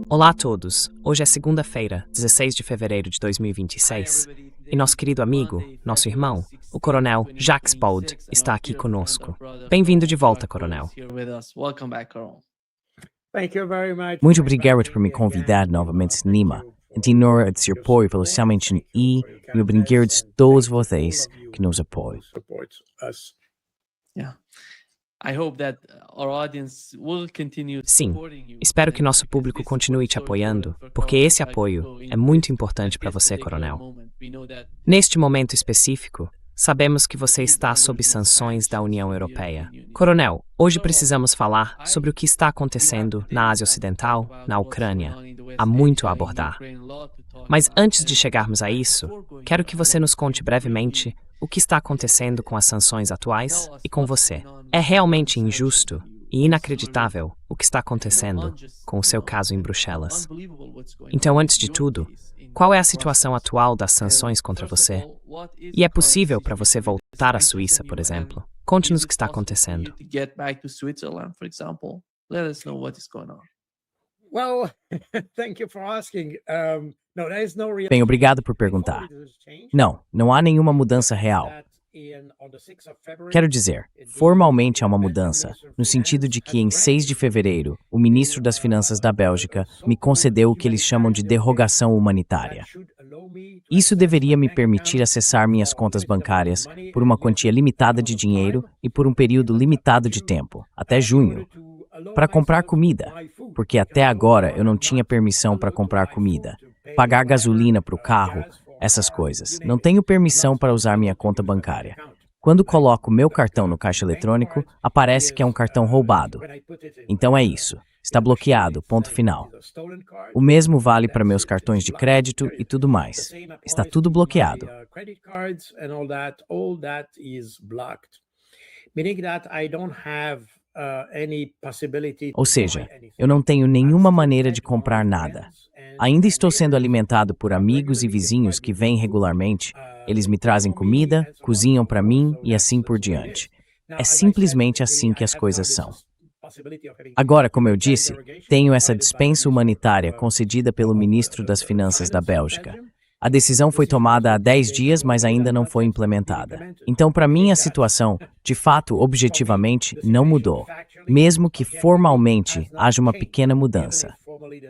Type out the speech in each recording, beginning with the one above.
Olá a todos! Hoje é segunda-feira, 16 de fevereiro de 2026, e nosso querido amigo, nosso irmão, o Coronel Jacques Paud, está aqui conosco. Bem-vindo de volta, Coronel. Muito obrigado por me convidar novamente, Nima. Continuo de seu apoio pelo Salmation e me obrigado a todos vocês que nos apoiam. Sim, espero que nosso público continue te apoiando, porque esse apoio é muito importante para você, Coronel. Neste momento específico, sabemos que você está sob sanções da União Europeia. Coronel, hoje precisamos falar sobre o que está acontecendo na Ásia Ocidental, na Ucrânia. Há muito a abordar. Mas antes de chegarmos a isso, quero que você nos conte brevemente o que está acontecendo com as sanções atuais e com você. É realmente injusto e inacreditável o que está acontecendo com o seu caso em Bruxelas. Então, antes de tudo, qual é a situação atual das sanções contra você? E é possível para você voltar à Suíça, por exemplo? Conte-nos o que está acontecendo. Bem, obrigado por perguntar. Não há nenhuma mudança real. Quero dizer, formalmente há uma mudança, no sentido de que em 6 de fevereiro, o ministro das Finanças da Bélgica me concedeu o que eles chamam de derrogação humanitária. Isso deveria me permitir acessar minhas contas bancárias por uma quantia limitada de dinheiro e por um período limitado de tempo, até junho, para comprar comida, porque até agora eu não tinha permissão para comprar comida, pagar gasolina para o carro, essas coisas. Não tenho permissão para usar minha conta bancária. Quando coloco meu cartão no caixa eletrônico, aparece que é um cartão roubado. Então é isso. Está bloqueado, ponto final. O mesmo vale para meus cartões de crédito e tudo mais. Está tudo bloqueado. Ou seja, eu não tenho nenhuma maneira de comprar nada. Ainda estou sendo alimentado por amigos e vizinhos que vêm regularmente. Eles me trazem comida, cozinham para mim e assim por diante. É simplesmente assim que as coisas são. Agora, como eu disse, tenho essa dispensa humanitária concedida pelo ministro das Finanças da Bélgica. A decisão foi tomada há 10 dias, mas ainda não foi implementada. Então, para mim, a situação, de fato, objetivamente, não mudou, mesmo que formalmente haja uma pequena mudança.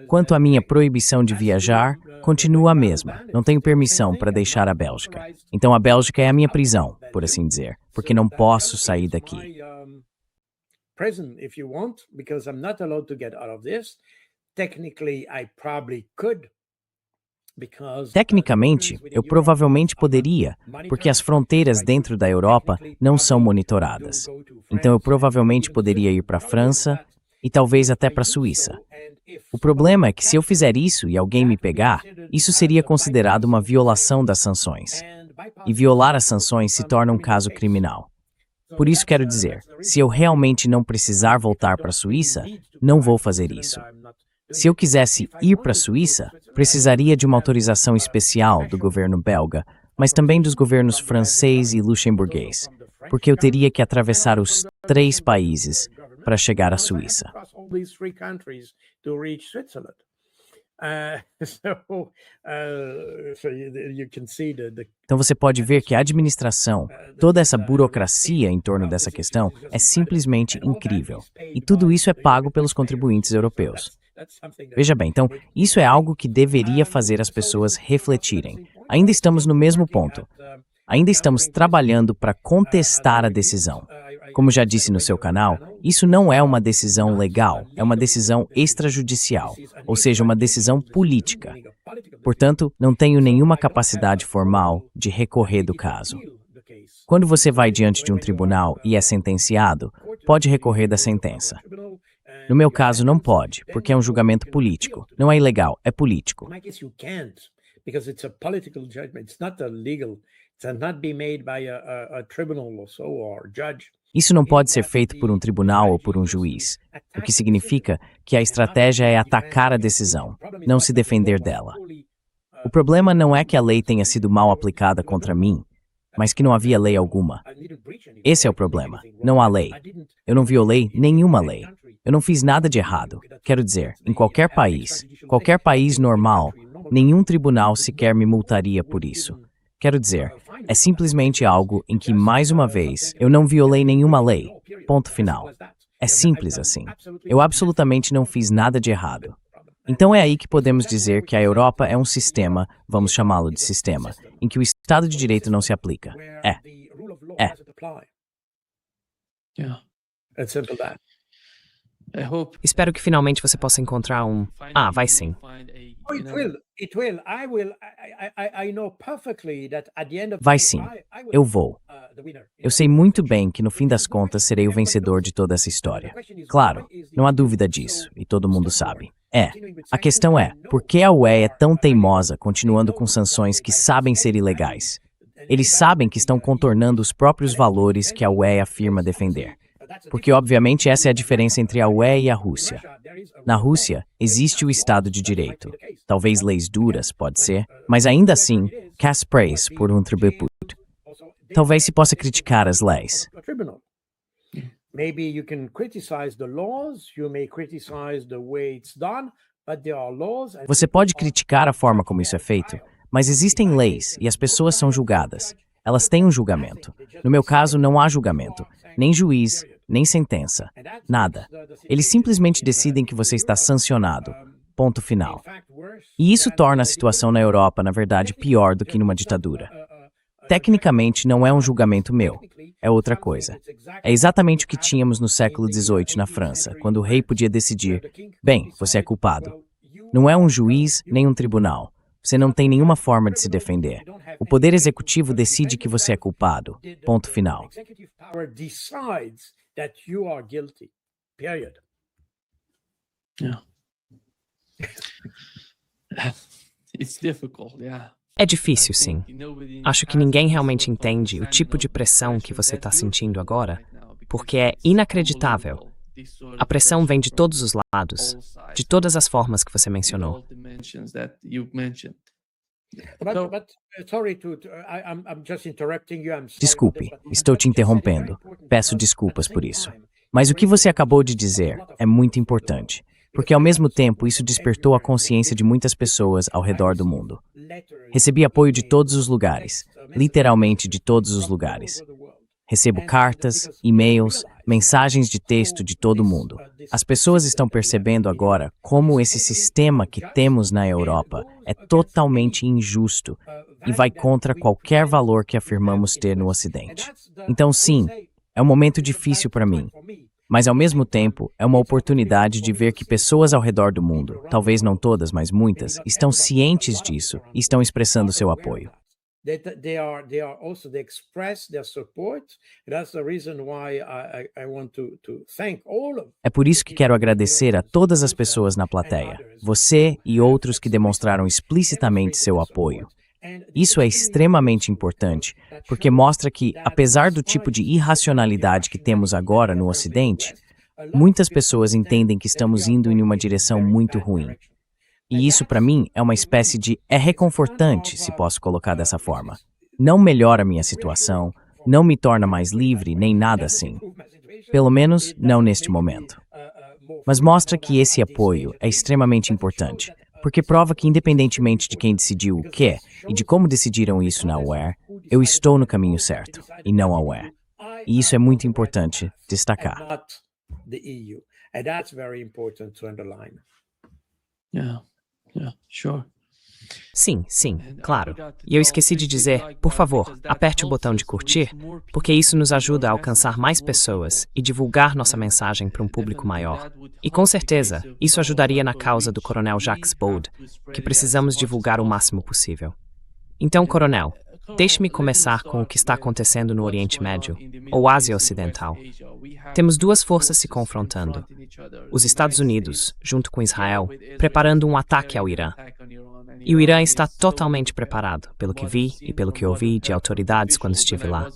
Quanto à minha proibição de viajar, continua a mesma. Não tenho permissão para deixar a Bélgica. Então, a Bélgica é a minha prisão, por assim dizer, porque não posso sair daqui. Tecnicamente, eu provavelmente poderia, porque as fronteiras dentro da Europa não são monitoradas. Então eu provavelmente poderia ir para a França e talvez até para a Suíça. O problema é que se eu fizer isso e alguém me pegar, isso seria considerado uma violação das sanções. E violar as sanções se torna um caso criminal. Por isso quero dizer, se eu realmente não precisar voltar para a Suíça, não vou fazer isso. Se eu quisesse ir para a Suíça, precisaria de uma autorização especial do governo belga, mas também dos governos francês e luxemburguês, porque eu teria que atravessar os 3 países para chegar à Suíça. Então você pode ver que a administração, toda essa burocracia em torno dessa questão é simplesmente incrível. E tudo isso é pago pelos contribuintes europeus. Veja bem, então, isso é algo que deveria fazer as pessoas refletirem. Ainda estamos no mesmo ponto. Ainda estamos trabalhando para contestar a decisão. Como já disse no seu canal, isso não é uma decisão legal, é uma decisão extrajudicial, ou seja, uma decisão política. Portanto, não tenho nenhuma capacidade formal de recorrer do caso. Quando você vai diante de um tribunal e é sentenciado, pode recorrer da sentença. No meu caso, não pode, porque é um julgamento político. Não é ilegal, é político. Isso não pode ser feito por um tribunal ou por um juiz, o que significa que a estratégia é atacar a decisão, não se defender dela. O problema não é que a lei tenha sido mal aplicada contra mim, mas que não havia lei alguma. Esse é o problema. Não há lei. Eu não violei nenhuma lei. Eu não fiz nada de errado. Quero dizer, em qualquer país normal, nenhum tribunal sequer me multaria por isso. Quero dizer, é simplesmente algo em que, mais uma vez, eu não violei nenhuma lei. Ponto final. É simples assim. Eu absolutamente não fiz nada de errado. Então é aí que podemos dizer que a Europa é um sistema, vamos chamá-lo de sistema, em que o Estado de Direito não se aplica. É. Espero que finalmente você possa encontrar um... Ah, vai sim. Vai sim. Eu vou. Eu sei muito bem que no fim das contas serei o vencedor de toda essa história. Claro, não há dúvida disso, e todo mundo sabe. A questão é, por que a UE é tão teimosa continuando com sanções que sabem ser ilegais? Eles sabem que estão contornando os próprios valores que a UE afirma defender. Porque, obviamente, essa é a diferença entre a UE e a Rússia. Na Rússia, existe o Estado de Direito. Talvez leis duras, pode ser, mas ainda assim, cash praise por um tribut. Talvez se possa criticar as leis. Você pode criticar a forma como isso é feito, mas existem leis e as pessoas são julgadas. Elas têm um julgamento. No meu caso, não há julgamento, nem juiz, nem sentença, nada. Eles simplesmente decidem que você está sancionado. Ponto final. E isso torna a situação na Europa, na verdade, pior do que numa ditadura. Tecnicamente, não é um julgamento meu, é outra coisa. É exatamente o que tínhamos no século XVIII na França, quando o rei podia decidir, bem, você é culpado. Não é um juiz nem um tribunal. Você não tem nenhuma forma de se defender. O poder executivo decide que você é culpado. Ponto final. É difícil, sim. Acho que ninguém realmente entende o tipo de pressão que você está sentindo agora, porque é inacreditável. A pressão vem de todos os lados, de todas as formas que você mencionou. Desculpe, estou te interrompendo. Peço desculpas por isso. Mas o que você acabou de dizer é muito importante, porque ao mesmo tempo isso despertou a consciência de muitas pessoas ao redor do mundo. Recebi apoio de todos os lugares, literalmente de todos os lugares. Recebo cartas, e-mails, mensagens de texto de todo mundo. As pessoas estão percebendo agora como esse sistema que temos na Europa é totalmente injusto e vai contra qualquer valor que afirmamos ter no Ocidente. Então, sim, é um momento difícil para mim, mas ao mesmo tempo é uma oportunidade de ver que pessoas ao redor do mundo, talvez não todas, mas muitas, estão cientes disso e estão expressando seu apoio. They express their support. That's the reason why I want to thank all of. É por isso que quero agradecer a todas as pessoas na plateia, você e outros que demonstraram explicitamente seu apoio. Isso é extremamente importante, porque mostra que, apesar do tipo de irracionalidade que temos agora no Ocidente, muitas pessoas entendem que estamos indo em uma direção muito ruim. E isso, para mim, é uma espécie de... é reconfortante, se posso colocar dessa forma. Não melhora minha situação, não me torna mais livre, nem nada assim. Pelo menos, não neste momento. Mas mostra que esse apoio é extremamente importante, porque prova que, independentemente de quem decidiu o quê e de como decidiram isso na UE, eu estou no caminho certo, e não a UE. E isso é muito importante destacar. Sim, claro. E eu esqueci de dizer, por favor, aperte o botão de curtir, porque isso nos ajuda a alcançar mais pessoas e divulgar nossa mensagem para um público maior. E com certeza, isso ajudaria na causa do Coronel Jacques Baude, que precisamos divulgar o máximo possível. Então, Coronel, deixe-me começar com o que está acontecendo no Oriente Médio, ou Ásia Ocidental. Temos duas forças se confrontando. Os Estados Unidos, junto com Israel, preparando um ataque ao Irã. E o Irã está totalmente preparado, pelo que vi e pelo que ouvi de autoridades quando estive lá.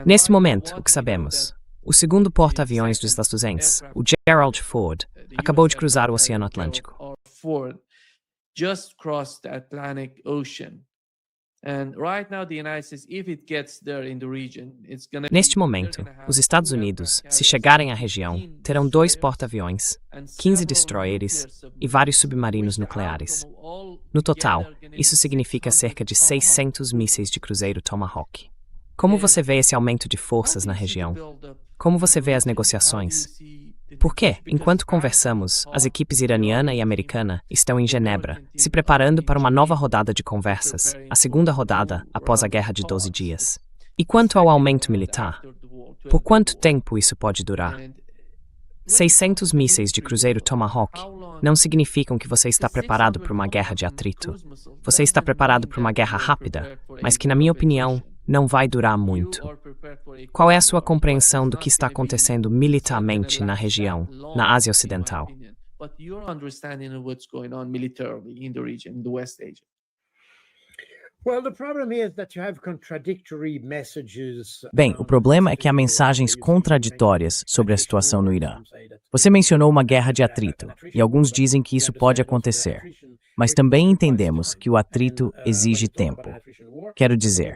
Nesse momento, o que sabemos? O segundo porta-aviões dos estadunidenses, o Gerald Ford, acabou de cruzar o Oceano Atlântico. Neste momento, os Estados Unidos, se chegarem à região, terão 2 porta-aviões, 15 destroyers e vários submarinos nucleares. No total, isso significa cerca de 600 mísseis de cruzeiro Tomahawk. Como você vê esse aumento de forças na região? Como você vê as negociações? Por que, enquanto conversamos, as equipes iraniana e americana estão em Genebra, se preparando para uma nova rodada de conversas, a segunda rodada após a Guerra de 12 dias? E quanto ao aumento militar? Por quanto tempo isso pode durar? 600 mísseis de cruzeiro Tomahawk não significam que você está preparado para uma guerra de atrito. Você está preparado para uma guerra rápida, mas que, na minha opinião, não vai durar muito. Qual é a sua compreensão do que está acontecendo militarmente na região, na Ásia Ocidental? Bem, o problema é que há mensagens contraditórias sobre a situação no Irã. Você mencionou uma guerra de atrito, e alguns dizem que isso pode acontecer. Mas também entendemos que o atrito exige tempo. Quero dizer,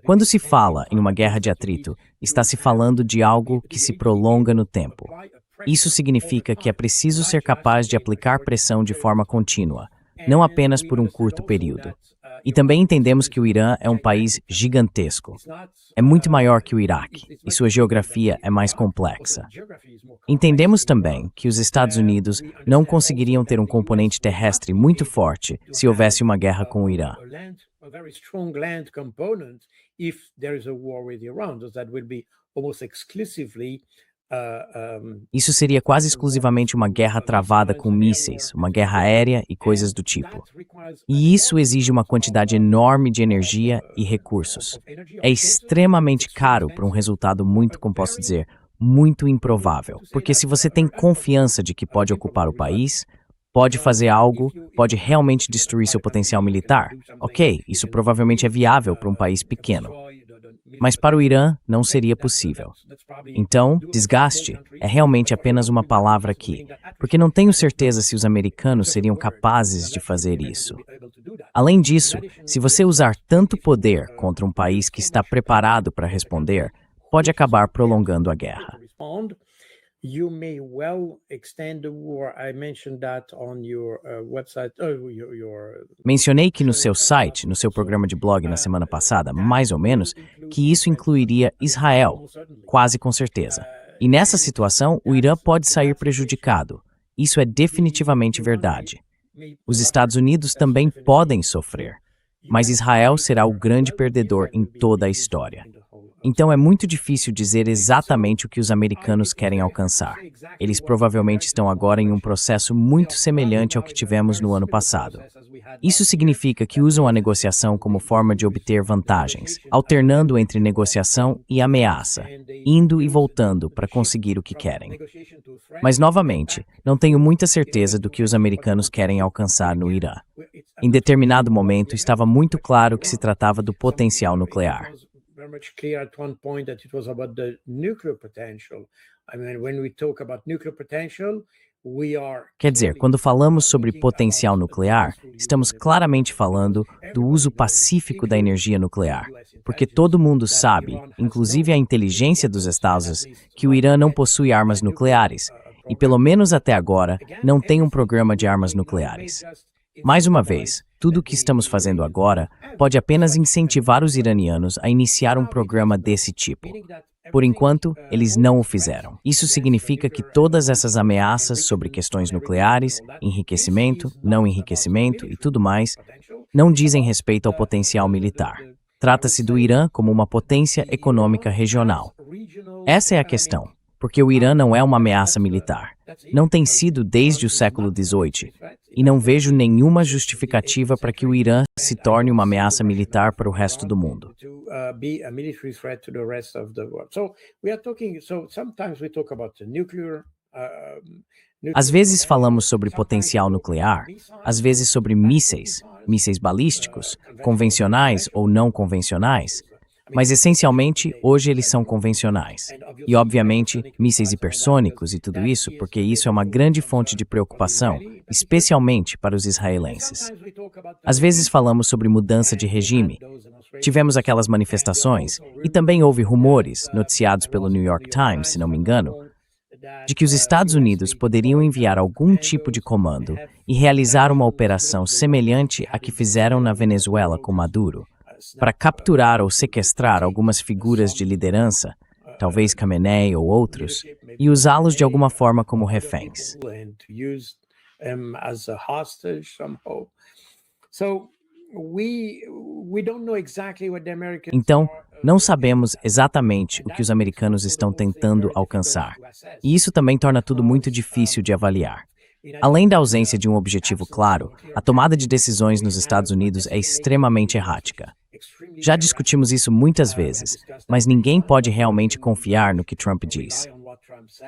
quando se fala em uma guerra de atrito, está se falando de algo que se prolonga no tempo. Isso significa que é preciso ser capaz de aplicar pressão de forma contínua, não apenas por um curto período. E também entendemos que o Irã é um país gigantesco. É muito maior que o Iraque, e sua geografia é mais complexa. Entendemos também que os Estados Unidos não conseguiriam ter um componente terrestre muito forte se houvesse uma guerra com o Irã. Isso seria quase exclusivamente uma guerra travada com mísseis, uma guerra aérea e coisas do tipo. E isso exige uma quantidade enorme de energia e recursos. É extremamente caro para um resultado muito, como posso dizer, muito improvável. Porque se você tem confiança de que pode ocupar o país, pode fazer algo, pode realmente destruir seu potencial militar, ok, isso provavelmente é viável para um país pequeno. Mas para o Irã não seria possível. Então, desgaste é realmente apenas uma palavra aqui, porque não tenho certeza se os americanos seriam capazes de fazer isso. Além disso, se você usar tanto poder contra um país que está preparado para responder, pode acabar prolongando a guerra. You may well extend the war. I mentioned that on your website. Mencionei que no seu site, no seu programa de blog na semana passada, mais ou menos, que isso incluiria Israel, quase com certeza. E nessa situação, o Irã pode sair prejudicado. Isso é definitivamente verdade. Os Estados Unidos também podem sofrer, mas Israel será o grande perdedor em toda a história. Então é muito difícil dizer exatamente o que os americanos querem alcançar. Eles provavelmente estão agora em um processo muito semelhante ao que tivemos no ano passado. Isso significa que usam a negociação como forma de obter vantagens, alternando entre negociação e ameaça, indo e voltando para conseguir o que querem. Mas, novamente, não tenho muita certeza do que os americanos querem alcançar no Irã. Em determinado momento, estava muito claro que se tratava do potencial nuclear. Very much clear at one point that it was about the nuclear potential. I mean, when we talk about nuclear potential, we are... Quer dizer, quando falamos sobre potencial nuclear, estamos claramente falando do uso pacífico da energia nuclear, porque todo mundo sabe, inclusive a inteligência dos Estados Unidos, que o Irã não possui armas nucleares, e pelo menos até agora, não tem um programa de armas nucleares. Mais uma vez, tudo o que estamos fazendo agora pode apenas incentivar os iranianos a iniciar um programa desse tipo. Por enquanto, eles não o fizeram. Isso significa que todas essas ameaças sobre questões nucleares, enriquecimento, não enriquecimento e tudo mais, não dizem respeito ao potencial militar. Trata-se do Irã como uma potência econômica regional. Essa é a questão. Porque o Irã não é uma ameaça militar. Não tem sido desde o século XVIII. E não vejo nenhuma justificativa para que o Irã se torne uma ameaça militar para o resto do mundo. Às vezes falamos sobre potencial nuclear, às vezes sobre mísseis balísticos, convencionais ou não convencionais. Mas essencialmente, hoje eles são convencionais. E obviamente, mísseis hipersônicos e tudo isso, porque isso é uma grande fonte de preocupação, especialmente para os israelenses. Às vezes falamos sobre mudança de regime. Tivemos aquelas manifestações, e também houve rumores, noticiados pelo New York Times, se não me engano, de que os Estados Unidos poderiam enviar algum tipo de comando e realizar uma operação semelhante à que fizeram na Venezuela com Maduro, para capturar ou sequestrar algumas figuras de liderança, talvez Khamenei ou outros, e usá-los de alguma forma como reféns. Então, não sabemos exatamente o que os americanos estão tentando alcançar. E isso também torna tudo muito difícil de avaliar. Além da ausência de um objetivo claro, a tomada de decisões nos Estados Unidos é extremamente errática. Já discutimos isso muitas vezes, mas ninguém pode realmente confiar no que Trump diz.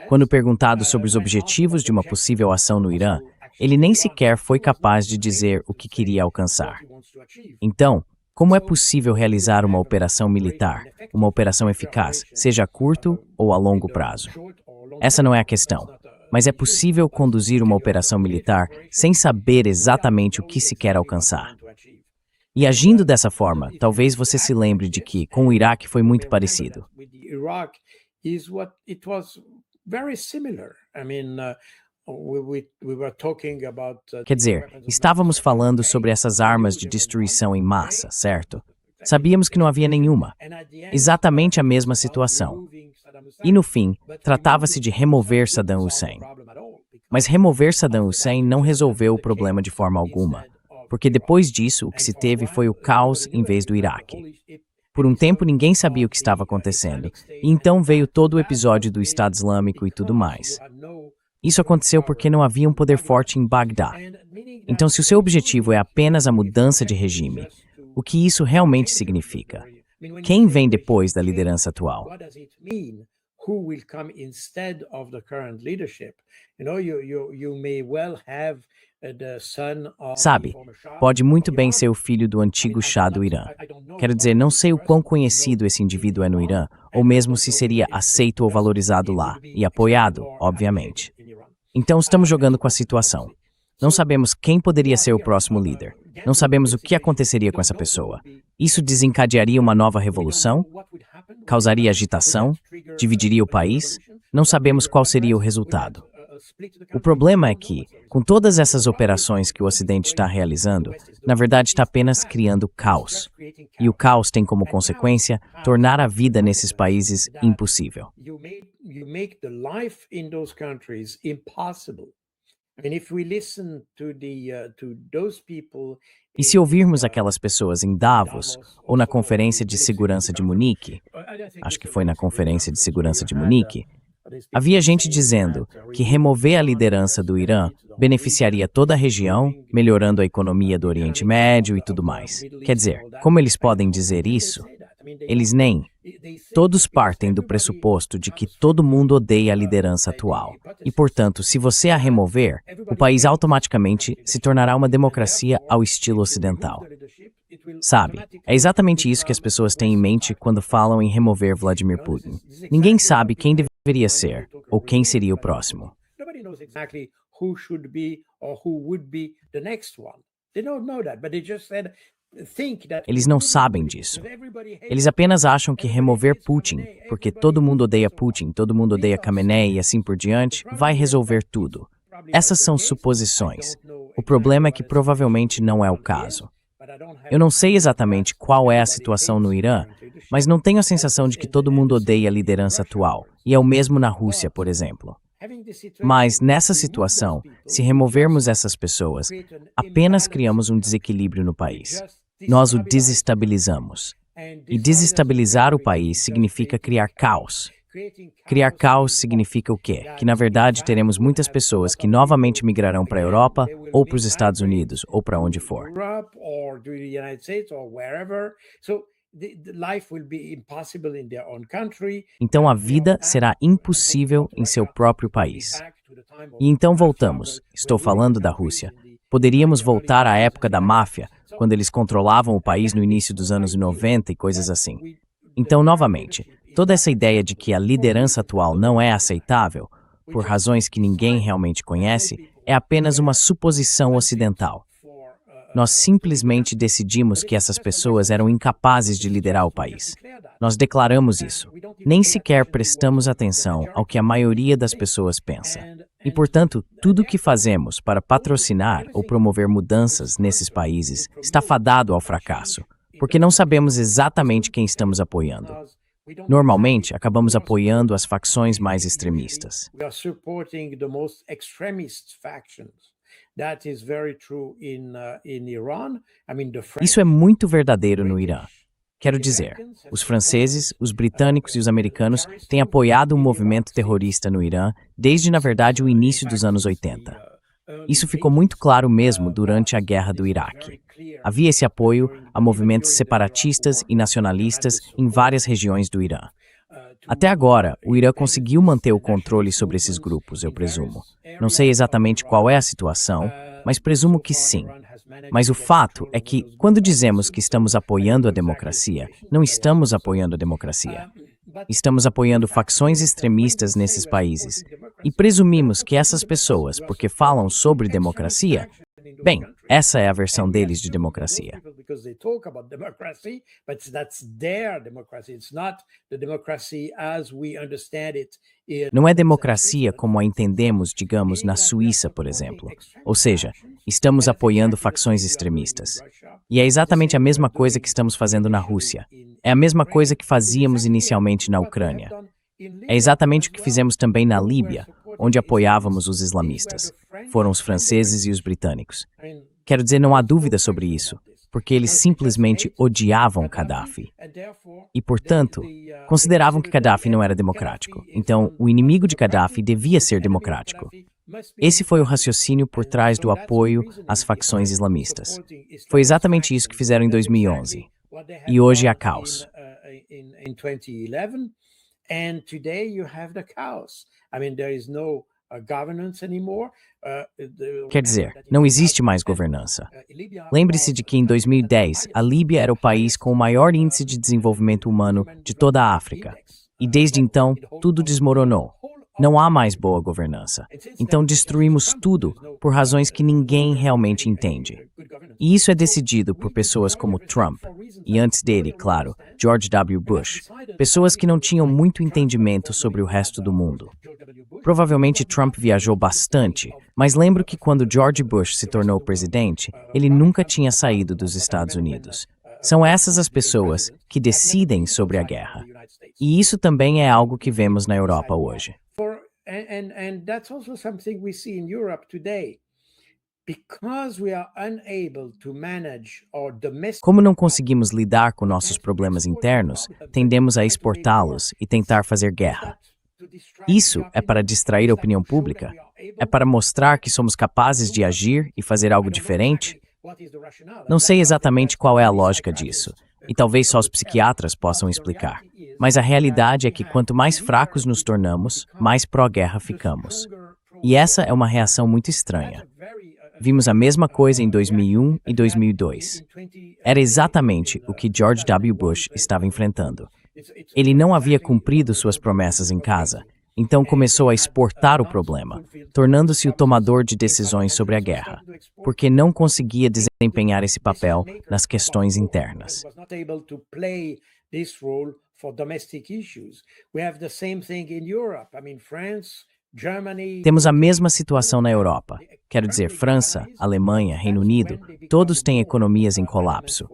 Quando perguntado sobre os objetivos de uma possível ação no Irã, ele nem sequer foi capaz de dizer o que queria alcançar. Então, como é possível realizar uma operação militar, uma operação eficaz, seja a curto ou a longo prazo? Essa não é a questão, mas é possível conduzir uma operação militar sem saber exatamente o que se quer alcançar. E agindo dessa forma, talvez você se lembre de que, com o Iraque, foi muito parecido. Quer dizer, estávamos falando sobre essas armas de destruição em massa, certo? Sabíamos que não havia nenhuma. Exatamente a mesma situação. E no fim, tratava-se de remover Saddam Hussein. Mas remover Saddam Hussein não resolveu o problema de forma alguma, porque depois disso o que se teve foi o caos em vez do Iraque. Por um tempo ninguém sabia o que estava acontecendo, e então veio todo o episódio do Estado Islâmico e tudo mais. Isso aconteceu porque não havia um poder forte em Bagdá. Então, se o seu objetivo é apenas a mudança de regime, o que isso realmente significa? Quem vem depois da liderança atual? Sabe, pode muito bem ser o filho do antigo Shah do Irã. Quero dizer, não sei o quão conhecido esse indivíduo é no Irã, ou mesmo se seria aceito ou valorizado lá, e apoiado, obviamente. Então estamos jogando com a situação. Não sabemos quem poderia ser o próximo líder. Não sabemos o que aconteceria com essa pessoa. Isso desencadearia uma nova revolução? Causaria agitação? Dividiria o país? Não sabemos qual seria o resultado. O problema é que, com todas essas operações que o Ocidente está realizando, na verdade está apenas criando caos. E o caos tem como consequência tornar a vida nesses países impossível. E se ouvirmos aquelas pessoas em Davos ou na Conferência de Segurança de Munique, acho que foi na Conferência de Segurança de Munique, havia gente dizendo que remover a liderança do Irã beneficiaria toda a região, melhorando a economia do Oriente Médio e tudo mais. Quer dizer, como eles podem dizer isso? Eles nem. Todos partem do pressuposto de que todo mundo odeia a liderança atual. E, portanto, se você a remover, o país automaticamente se tornará uma democracia ao estilo ocidental. Sabe, é exatamente isso que as pessoas têm em mente quando falam em remover Vladimir Putin. Ninguém sabe quem deveria ser ou quem seria o próximo. Eles não sabem disso. Eles apenas acham que remover Putin, porque todo mundo odeia Putin, todo mundo odeia Khamenei e assim por diante, vai resolver tudo. Essas são suposições. O problema é que provavelmente não é o caso. Eu não sei exatamente qual é a situação no Irã, mas não tenho a sensação de que todo mundo odeia a liderança atual, e é o mesmo na Rússia, por exemplo. Mas, nessa situação, se removermos essas pessoas, apenas criamos um desequilíbrio no país. Nós o desestabilizamos. E desestabilizar o país significa criar caos. Criar caos significa o quê? Que, na verdade, teremos muitas pessoas que novamente migrarão para a Europa, ou para os Estados Unidos, ou para onde for. Então a vida será impossível em seu próprio país. E então voltamos, estou falando da Rússia. Poderíamos voltar à época da máfia, quando eles controlavam o país no início dos anos 90 e coisas assim. Então, novamente, toda essa ideia de que a liderança atual não é aceitável, por razões que ninguém realmente conhece, é apenas uma suposição ocidental. Nós simplesmente decidimos que essas pessoas eram incapazes de liderar o país. Nós declaramos isso. Nem sequer prestamos atenção ao que a maioria das pessoas pensa. E, portanto, tudo o que fazemos para patrocinar ou promover mudanças nesses países está fadado ao fracasso, porque não sabemos exatamente quem estamos apoiando. Normalmente, acabamos apoiando as facções mais extremistas. Isso é muito verdadeiro no Irã. Quero dizer, os franceses, os britânicos e os americanos têm apoiado o movimento terrorista no Irã desde, na verdade, o início dos anos 80. Isso ficou muito claro mesmo durante a Guerra do Iraque. Havia esse apoio a movimentos separatistas e nacionalistas em várias regiões do Irã. Até agora, o Irã conseguiu manter o controle sobre esses grupos, eu presumo. Não sei exatamente qual é a situação, mas presumo que sim. Mas o fato é que, quando dizemos que estamos apoiando a democracia, não estamos apoiando a democracia. Estamos apoiando facções extremistas nesses países. E presumimos que essas pessoas, porque falam sobre democracia, bem, essa é a versão deles de democracia. Não é democracia como a entendemos, digamos, na Suíça, por exemplo. Ou seja, estamos apoiando facções extremistas. E é exatamente a mesma coisa que estamos fazendo na Rússia. É a mesma coisa que fazíamos inicialmente na Ucrânia. É exatamente o que fizemos também na Líbia, onde apoiávamos os islamistas. Foram os franceses e os britânicos. Quero dizer, não há dúvida sobre isso, porque eles simplesmente odiavam Gaddafi. E, portanto, consideravam que Gaddafi não era democrático. Então, o inimigo de Gaddafi devia ser democrático. Esse foi o raciocínio por trás do apoio às facções islamistas. Foi exatamente isso que fizeram em 2011. E hoje há caos. Quer dizer, não existe mais governança. Lembre-se de que em 2010, a Líbia era o país com o maior índice de desenvolvimento humano de toda a África. E desde então, tudo desmoronou. Não há mais boa governança. Então destruímos tudo por razões que ninguém realmente entende. E isso é decidido por pessoas como Trump, e antes dele, claro, George W. Bush, pessoas que não tinham muito entendimento sobre o resto do mundo. Provavelmente Trump viajou bastante, mas lembro que quando George Bush se tornou presidente, ele nunca tinha saído dos Estados Unidos. São essas as pessoas que decidem sobre a guerra. E isso também é algo que vemos na Europa hoje. And that's also something we see in Europe today. Because we are unable to manage our domestic... Como não conseguimos lidar com nossos problemas internos, tendemos a exportá-los e tentar fazer guerra. Isso é para distrair a opinião pública? É para mostrar que somos capazes de agir e fazer algo diferente? Não sei exatamente qual é a lógica disso, e talvez só os psiquiatras possam explicar. Mas a realidade é que quanto mais fracos nos tornamos, mais pró-guerra ficamos. E essa é uma reação muito estranha. Vimos a mesma coisa em 2001 e 2002. Era exatamente o que George W. Bush estava enfrentando. Ele não havia cumprido suas promessas em casa, então começou a exportar o problema, tornando-se o tomador de decisões sobre a guerra, porque não conseguia desempenhar esse papel nas questões internas. Temos a mesma situação na Europa. Quero dizer, França, Alemanha, Reino Unido, todos têm economias em colapso.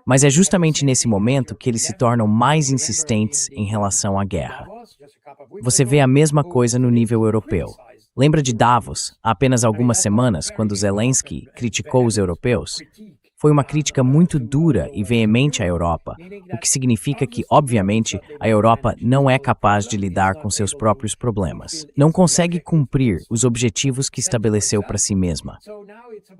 Mas é justamente nesse momento que eles se tornam mais insistentes em relação à guerra. Você vê a mesma coisa no nível europeu. Lembra de Davos, há apenas algumas semanas, quando Zelensky criticou os europeus? Foi uma crítica muito dura e veemente à Europa, o que significa que, obviamente, a Europa não é capaz de lidar com seus próprios problemas. Não consegue cumprir os objetivos que estabeleceu para si mesma.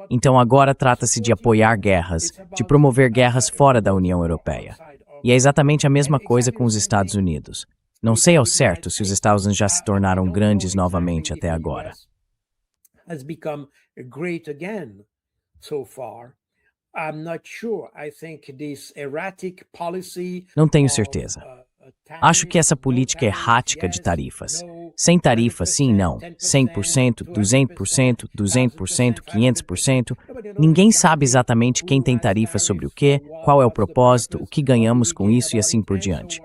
Então agora trata-se de apoiar guerras, de promover guerras fora da União Europeia. E é exatamente a mesma coisa com os Estados Unidos. Não sei ao certo se os Estados Unidos já se tornaram grandes novamente até agora. Não tenho certeza. Acho que essa política errática de tarifas, sem tarifa, sim, não, 100%, 200%, 200%, 500%, ninguém sabe exatamente quem tem tarifa sobre o quê, qual é o propósito, o que ganhamos com isso e assim por diante.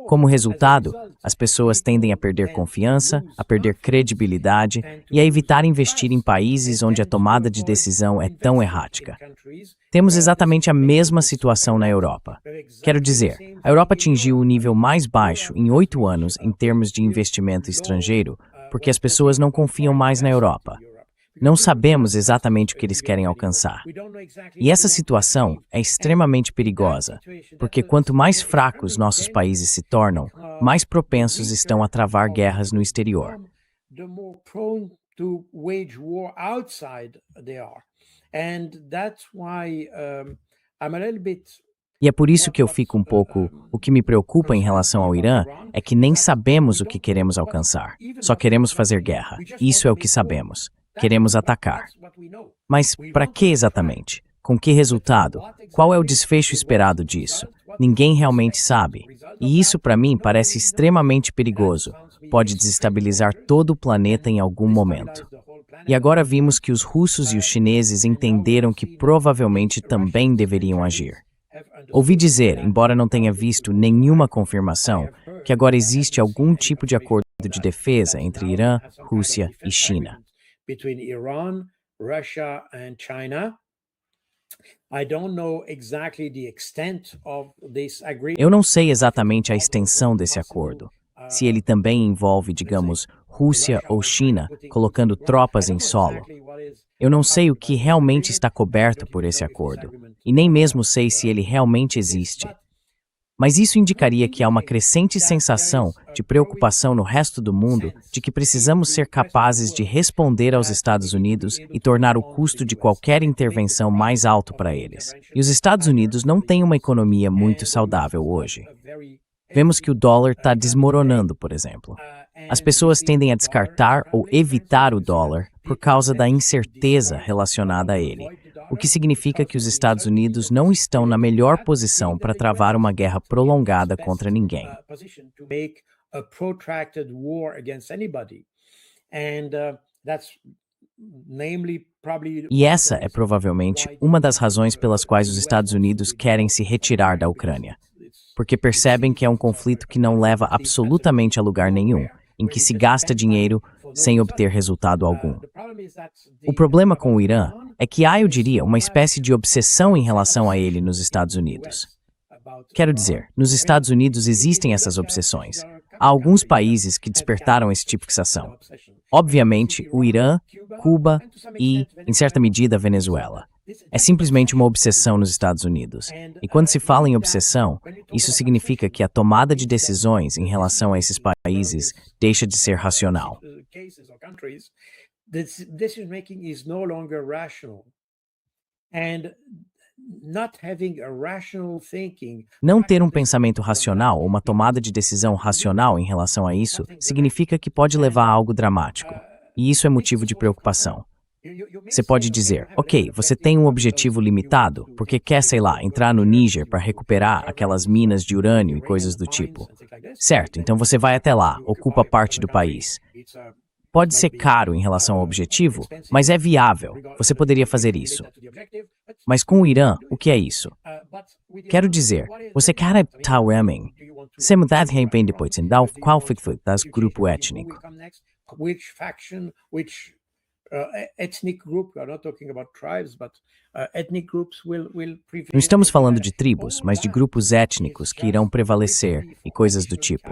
Como resultado, as pessoas tendem a perder confiança, a perder credibilidade e a evitar investir em países onde a tomada de decisão é tão errática. Temos exatamente a mesma situação na Europa. Quero dizer, a Europa atingiu o nível mais baixo em 8 anos em termos de investimento estrangeiro, porque as pessoas não confiam mais na Europa. Não sabemos exatamente o que eles querem alcançar. E essa situação é extremamente perigosa, porque quanto mais fracos nossos países se tornam, mais propensos estão a travar guerras no exterior. E é por isso que eu fico um pouco... O que me preocupa em relação ao Irã é que nem sabemos o que queremos alcançar. Só queremos fazer guerra. Isso é o que sabemos. Queremos atacar. Mas para que exatamente? Com que resultado? Qual é o desfecho esperado disso? Ninguém realmente sabe. E isso para mim parece extremamente perigoso. Pode desestabilizar todo o planeta em algum momento. E agora vimos que os russos e os chineses entenderam que provavelmente também deveriam agir. Ouvi dizer, embora não tenha visto nenhuma confirmação, que agora existe algum tipo de acordo de defesa entre Irã, Rússia e China. Between Iran, Russia, and China. I don't know exactly the extent of this agreement. Eu não sei exatamente a extensão desse acordo. Se ele também envolve, digamos, Rússia ou China colocando tropas em solo. Eu não sei o que realmente está coberto por esse acordo, e nem mesmo sei se ele realmente existe. Mas isso indicaria que há uma crescente sensação de preocupação no resto do mundo de que precisamos ser capazes de responder aos Estados Unidos e tornar o custo de qualquer intervenção mais alto para eles. E os Estados Unidos não têm uma economia muito saudável hoje. Vemos que o dólar está desmoronando, por exemplo. As pessoas tendem a descartar ou evitar o dólar por causa da incerteza relacionada a ele. O que significa que os Estados Unidos não estão na melhor posição para travar uma guerra prolongada contra ninguém. E essa é provavelmente uma das razões pelas quais os Estados Unidos querem se retirar da Ucrânia. Porque percebem que é um conflito que não leva absolutamente a lugar nenhum, em que se gasta dinheiro sem obter resultado algum. O problema com o Irã é que há, eu diria, uma espécie de obsessão em relação a ele nos Estados Unidos. Quero dizer, nos Estados Unidos existem essas obsessões. Há alguns países que despertaram esse tipo de fixação. Obviamente, o Irã, Cuba e, em certa medida, a Venezuela. É simplesmente uma obsessão nos Estados Unidos. E quando se fala em obsessão, isso significa que a tomada de decisões em relação a esses países deixa de ser racional. Não ter um pensamento racional ou uma tomada de decisão racional em relação a isso significa que pode levar a algo dramático. E isso é motivo de preocupação. Você pode dizer, ok, você tem um objetivo limitado, porque quer, sei lá, entrar no Níger para recuperar aquelas minas de urânio e coisas do tipo. Certo, então você vai até lá, ocupa parte do país. Pode ser caro em relação ao objetivo, mas é viável, você poderia fazer isso. Mas com o Irã, o que é isso? Quero dizer, você quer Taiwan, se mudar bem depois, então qual foi das grupo étnico? Não estamos falando de tribos, mas de grupos étnicos que irão prevalecer e coisas do tipo.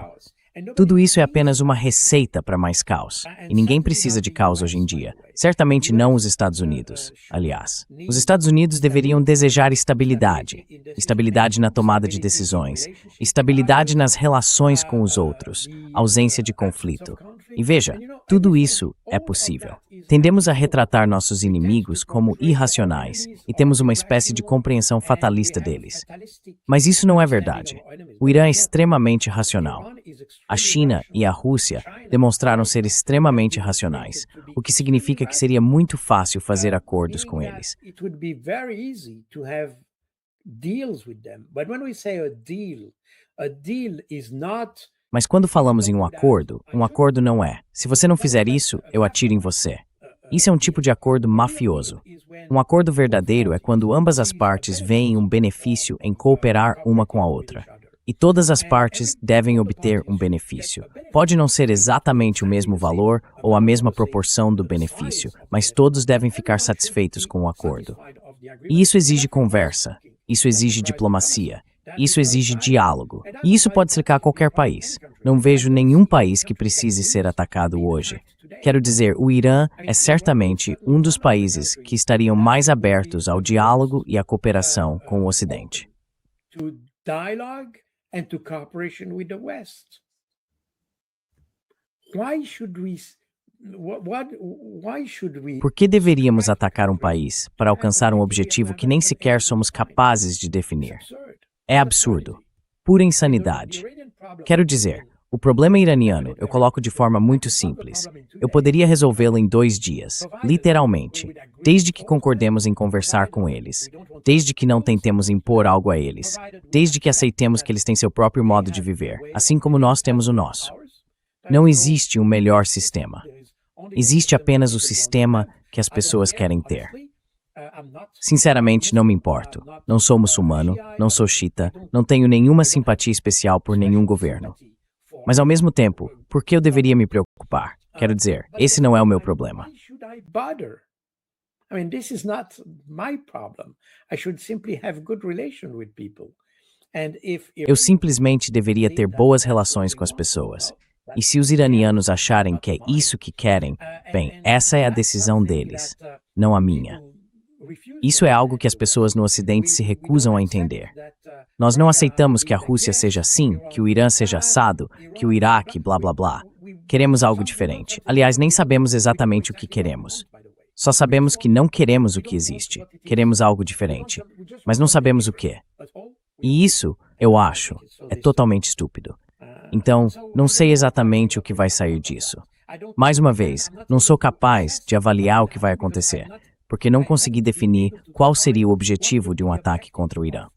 Tudo isso é apenas uma receita para mais caos. E ninguém precisa de caos hoje em dia. Certamente não os Estados Unidos. Aliás, os Estados Unidos deveriam desejar estabilidade. Estabilidade na tomada de decisões. Estabilidade nas relações com os outros. Ausência de conflito. E veja, tudo isso é possível. Tendemos a retratar nossos inimigos como irracionais e temos uma espécie de compreensão fatalista deles. Mas isso não é verdade. O Irã é extremamente racional. A China e a Rússia demonstraram ser extremamente racionais, o que significa que seria muito fácil fazer acordos com eles. Mas quando falamos em um acordo não é: se você não fizer isso, eu atiro em você. Isso é um tipo de acordo mafioso. Um acordo verdadeiro é quando ambas as partes veem um benefício em cooperar uma com a outra. E todas as partes devem obter um benefício. Pode não ser exatamente o mesmo valor ou a mesma proporção do benefício, mas todos devem ficar satisfeitos com o acordo. E isso exige conversa, isso exige diplomacia, isso exige diálogo. E isso pode cercar qualquer país. Não vejo nenhum país que precise ser atacado hoje. Quero dizer, o Irã é certamente um dos países que estariam mais abertos ao diálogo e à cooperação com o Ocidente. And to cooperation with the West. Por que deveríamos atacar um país para alcançar um objetivo que nem sequer somos capazes de definir? É absurdo. Pura insanidade. Quero dizer, o problema iraniano eu coloco de forma muito simples. Eu poderia resolvê-lo em 2 dias, literalmente, desde que concordemos em conversar com eles, desde que não tentemos impor algo a eles, desde que aceitemos que eles têm seu próprio modo de viver, assim como nós temos o nosso. Não existe um melhor sistema. Existe apenas o sistema que as pessoas querem ter. Sinceramente, não me importo. Não sou muçulmano, não sou xiita, não tenho nenhuma simpatia especial por nenhum governo. Mas, ao mesmo tempo, por que eu deveria me preocupar? Quero dizer, esse não é o meu problema. Eu simplesmente deveria ter boas relações com as pessoas. E se os iranianos acharem que é isso que querem, bem, essa é a decisão deles, não a minha. Isso é algo que as pessoas no Ocidente se recusam a entender. Nós não aceitamos que a Rússia seja assim, que o Irã seja assado, que o Iraque, blá blá blá. Queremos algo diferente. Aliás, nem sabemos exatamente o que queremos. Só sabemos que não queremos o que existe. Queremos algo diferente. Mas não sabemos o que. E isso, eu acho, é totalmente estúpido. Então, não sei exatamente o que vai sair disso. Mais uma vez, não sou capaz de avaliar o que vai acontecer, porque não consegui definir qual seria o objetivo de um ataque contra o Irã.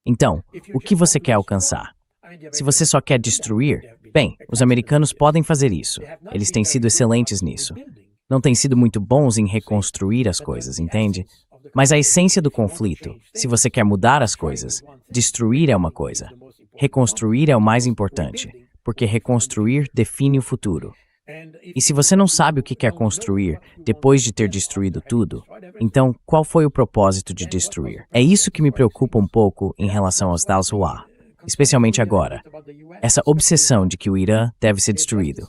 Então, o que você quer alcançar? Se você só quer destruir, bem, os americanos podem fazer isso. Eles têm sido excelentes nisso. Não têm sido muito bons em reconstruir as coisas, entende? Mas a essência do conflito, se você quer mudar as coisas, destruir é uma coisa. Reconstruir é o mais importante, porque reconstruir define o futuro. E se você não sabe o que quer construir depois de ter destruído tudo, então qual foi o propósito de destruir? É isso que me preocupa um pouco em relação aos Dalswa, especialmente agora. Essa obsessão de que o Irã deve ser destruído.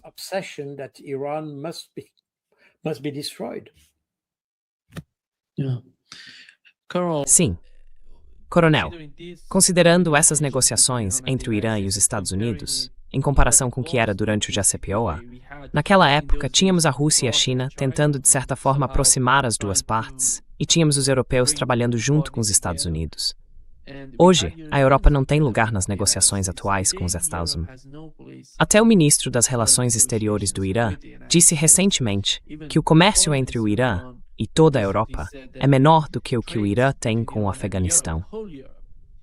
Sim. Coronel, considerando essas negociações entre o Irã e os Estados Unidos, em comparação com o que era durante o JCPOA, naquela época tínhamos a Rússia e a China tentando de certa forma aproximar as duas partes, e tínhamos os europeus trabalhando junto com os Estados Unidos. Hoje, a Europa não tem lugar nas negociações atuais com os Estados Unidos. Até o ministro das Relações Exteriores do Irã disse recentemente que o comércio entre o Irã e toda a Europa é menor do que o Irã tem com o Afeganistão.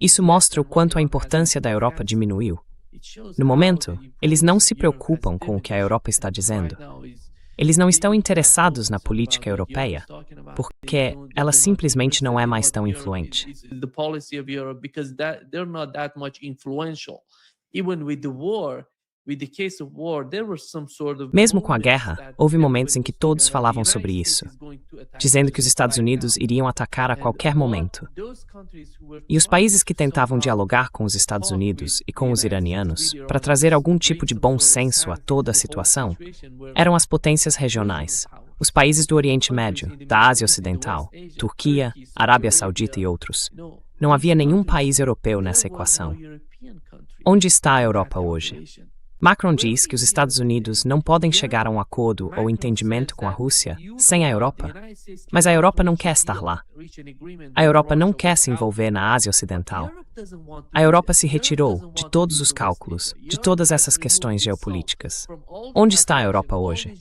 Isso mostra o quanto a importância da Europa diminuiu. No momento, eles não se preocupam com o que a Europa está dizendo. Eles não estão interessados na política europeia, porque ela simplesmente não é mais tão influente. Mesmo com a guerra, houve momentos em que todos falavam sobre isso, dizendo que os Estados Unidos iriam atacar a qualquer momento. E os países que tentavam dialogar com os Estados Unidos e com os iranianos para trazer algum tipo de bom senso a toda a situação eram as potências regionais, os países do Oriente Médio, da Ásia Ocidental, Turquia, Arábia Saudita e outros. Não havia nenhum país europeu nessa equação. Onde está a Europa hoje? Macron diz que os Estados Unidos não podem chegar a um acordo ou entendimento com a Rússia sem a Europa. Mas a Europa não quer estar lá. A Europa não quer se envolver na Ásia Ocidental. A Europa se retirou de todos os cálculos, de todas essas questões geopolíticas. Onde está a Europa hoje?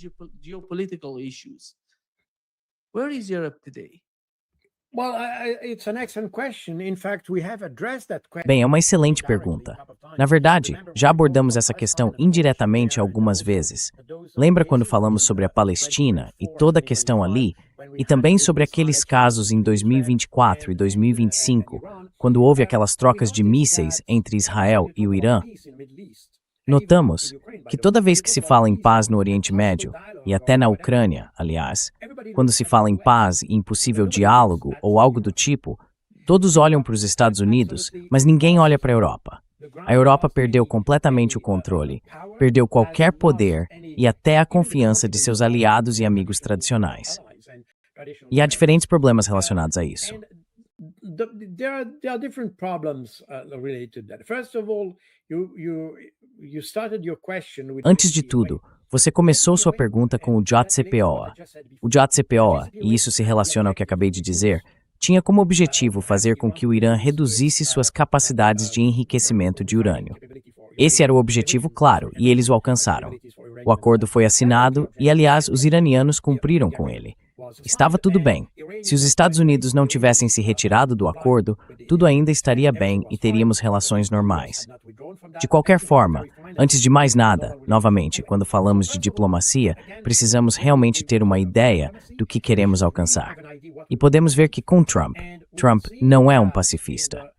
Bem, é uma excelente pergunta. Na verdade, já abordamos essa questão indiretamente algumas vezes. Lembra quando falamos sobre a Palestina e toda a questão ali, e também sobre aqueles casos em 2024 e 2025, quando houve aquelas trocas de mísseis entre Israel e o Irã? Notamos que toda vez que se fala em paz no Oriente Médio, e até na Ucrânia, aliás, quando se fala em paz e em possível diálogo ou algo do tipo, todos olham para os Estados Unidos, mas ninguém olha para a Europa. A Europa perdeu completamente o controle, perdeu qualquer poder e até a confiança de seus aliados e amigos tradicionais. E há diferentes problemas relacionados a isso. There are different problems related to that. First of all, you started your question with Antes de tudo, você começou sua pergunta com o JCPOA. O JCPOA, e isso se relaciona ao que acabei de dizer, tinha como objetivo fazer com que o Irã reduzisse suas capacidades de enriquecimento de urânio. Esse era o objetivo claro, e eles o alcançaram. O acordo foi assinado e, aliás, os iranianos cumpriram com ele. Estava tudo bem. Se os Estados Unidos não tivessem se retirado do acordo, tudo ainda estaria bem e teríamos relações normais. De qualquer forma, antes de mais nada, novamente, quando falamos de diplomacia, precisamos realmente ter uma ideia do que queremos alcançar. E podemos ver que com Trump não é um pacifista.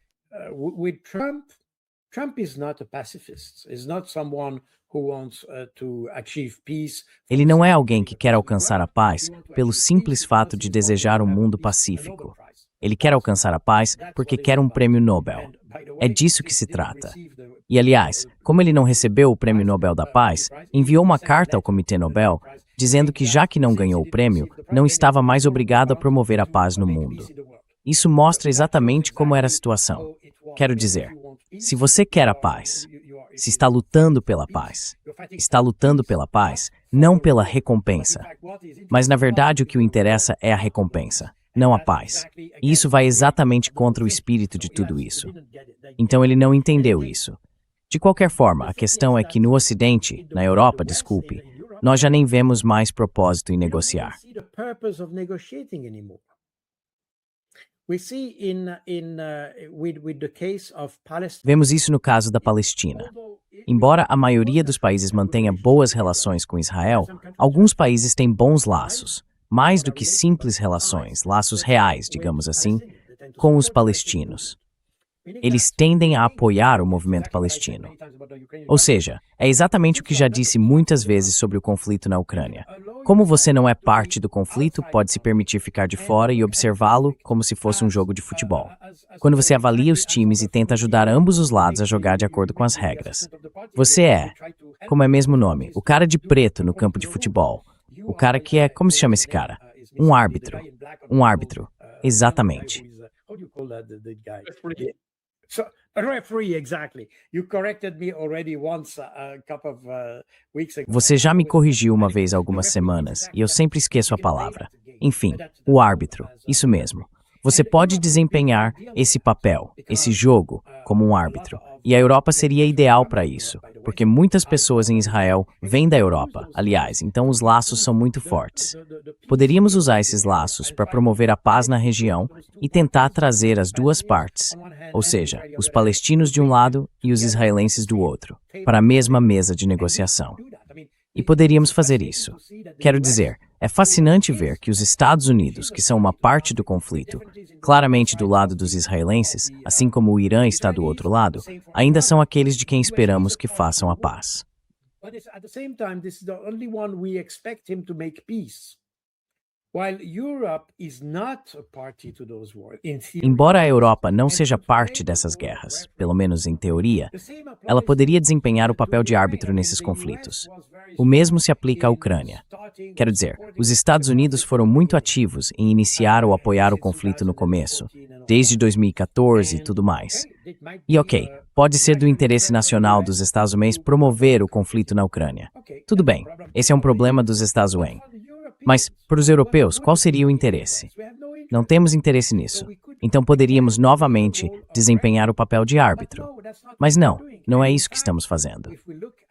Trump is not a pacifist. He's not someone who wants to achieve peace. Ele não é alguém que quer alcançar a paz pelo simples fato de desejar um mundo pacífico. Ele quer alcançar a paz porque quer um prêmio Nobel. É disso que se trata. E, aliás, como ele não recebeu o prêmio Nobel da Paz, enviou uma carta ao Comitê Nobel dizendo que, já que não ganhou o prêmio, não estava mais obrigado a promover a paz no mundo. Isso mostra exatamente como era a situação. Quero dizer, se você quer a paz, se está lutando pela paz, está lutando pela paz, não pela recompensa. Mas, na verdade, o que o interessa é a recompensa, não a paz. E isso vai exatamente contra o espírito de tudo isso. Então ele não entendeu isso. De qualquer forma, a questão é que no Ocidente, na Europa, desculpe, nós já nem vemos mais propósito em negociar. Vemos isso no caso da Palestina. Embora a maioria dos países mantenha boas relações com Israel, alguns países têm bons laços, mais do que simples relações, laços reais, digamos assim, com os palestinos. Eles tendem a apoiar o movimento palestino. Ou seja, é exatamente o que já disse muitas vezes sobre o conflito na Ucrânia. Como você não é parte do conflito, pode se permitir ficar de fora e observá-lo como se fosse um jogo de futebol. Quando você avalia os times e tenta ajudar ambos os lados a jogar de acordo com as regras. Você é, como é mesmo o nome, o cara de preto no campo de futebol. O cara que é, como se chama esse cara? Um árbitro. Um árbitro. Exatamente. So, a referee, exactly. You corrected me already once a couple of weeks ago. Você já me corrigiu uma vez há algumas semanas, e eu sempre esqueço a palavra. Enfim, o árbitro, isso mesmo. Você pode desempenhar esse papel, esse jogo, como um árbitro. E a Europa seria ideal para isso, porque muitas pessoas em Israel vêm da Europa, aliás, então os laços são muito fortes. Poderíamos usar esses laços para promover a paz na região e tentar trazer as duas partes, ou seja, os palestinos de um lado e os israelenses do outro, para a mesma mesa de negociação. E poderíamos fazer isso. Quero dizer, é fascinante ver que os Estados Unidos, que são uma parte do conflito, claramente do lado dos israelenses, assim como o Irã está do outro lado, ainda são aqueles de quem esperamos que façam a paz. Embora a Europa não seja parte dessas guerras, pelo menos em teoria, ela poderia desempenhar o papel de árbitro nesses conflitos. O mesmo se aplica à Ucrânia. Quero dizer, os Estados Unidos foram muito ativos em iniciar ou apoiar o conflito no começo, desde 2014 e tudo mais. E ok, pode ser do interesse nacional dos Estados Unidos promover o conflito na Ucrânia. Tudo bem, esse é um problema dos Estados Unidos. Mas, para os europeus, qual seria o interesse? Não temos interesse nisso. Então poderíamos novamente desempenhar o papel de árbitro. Mas não é isso que estamos fazendo.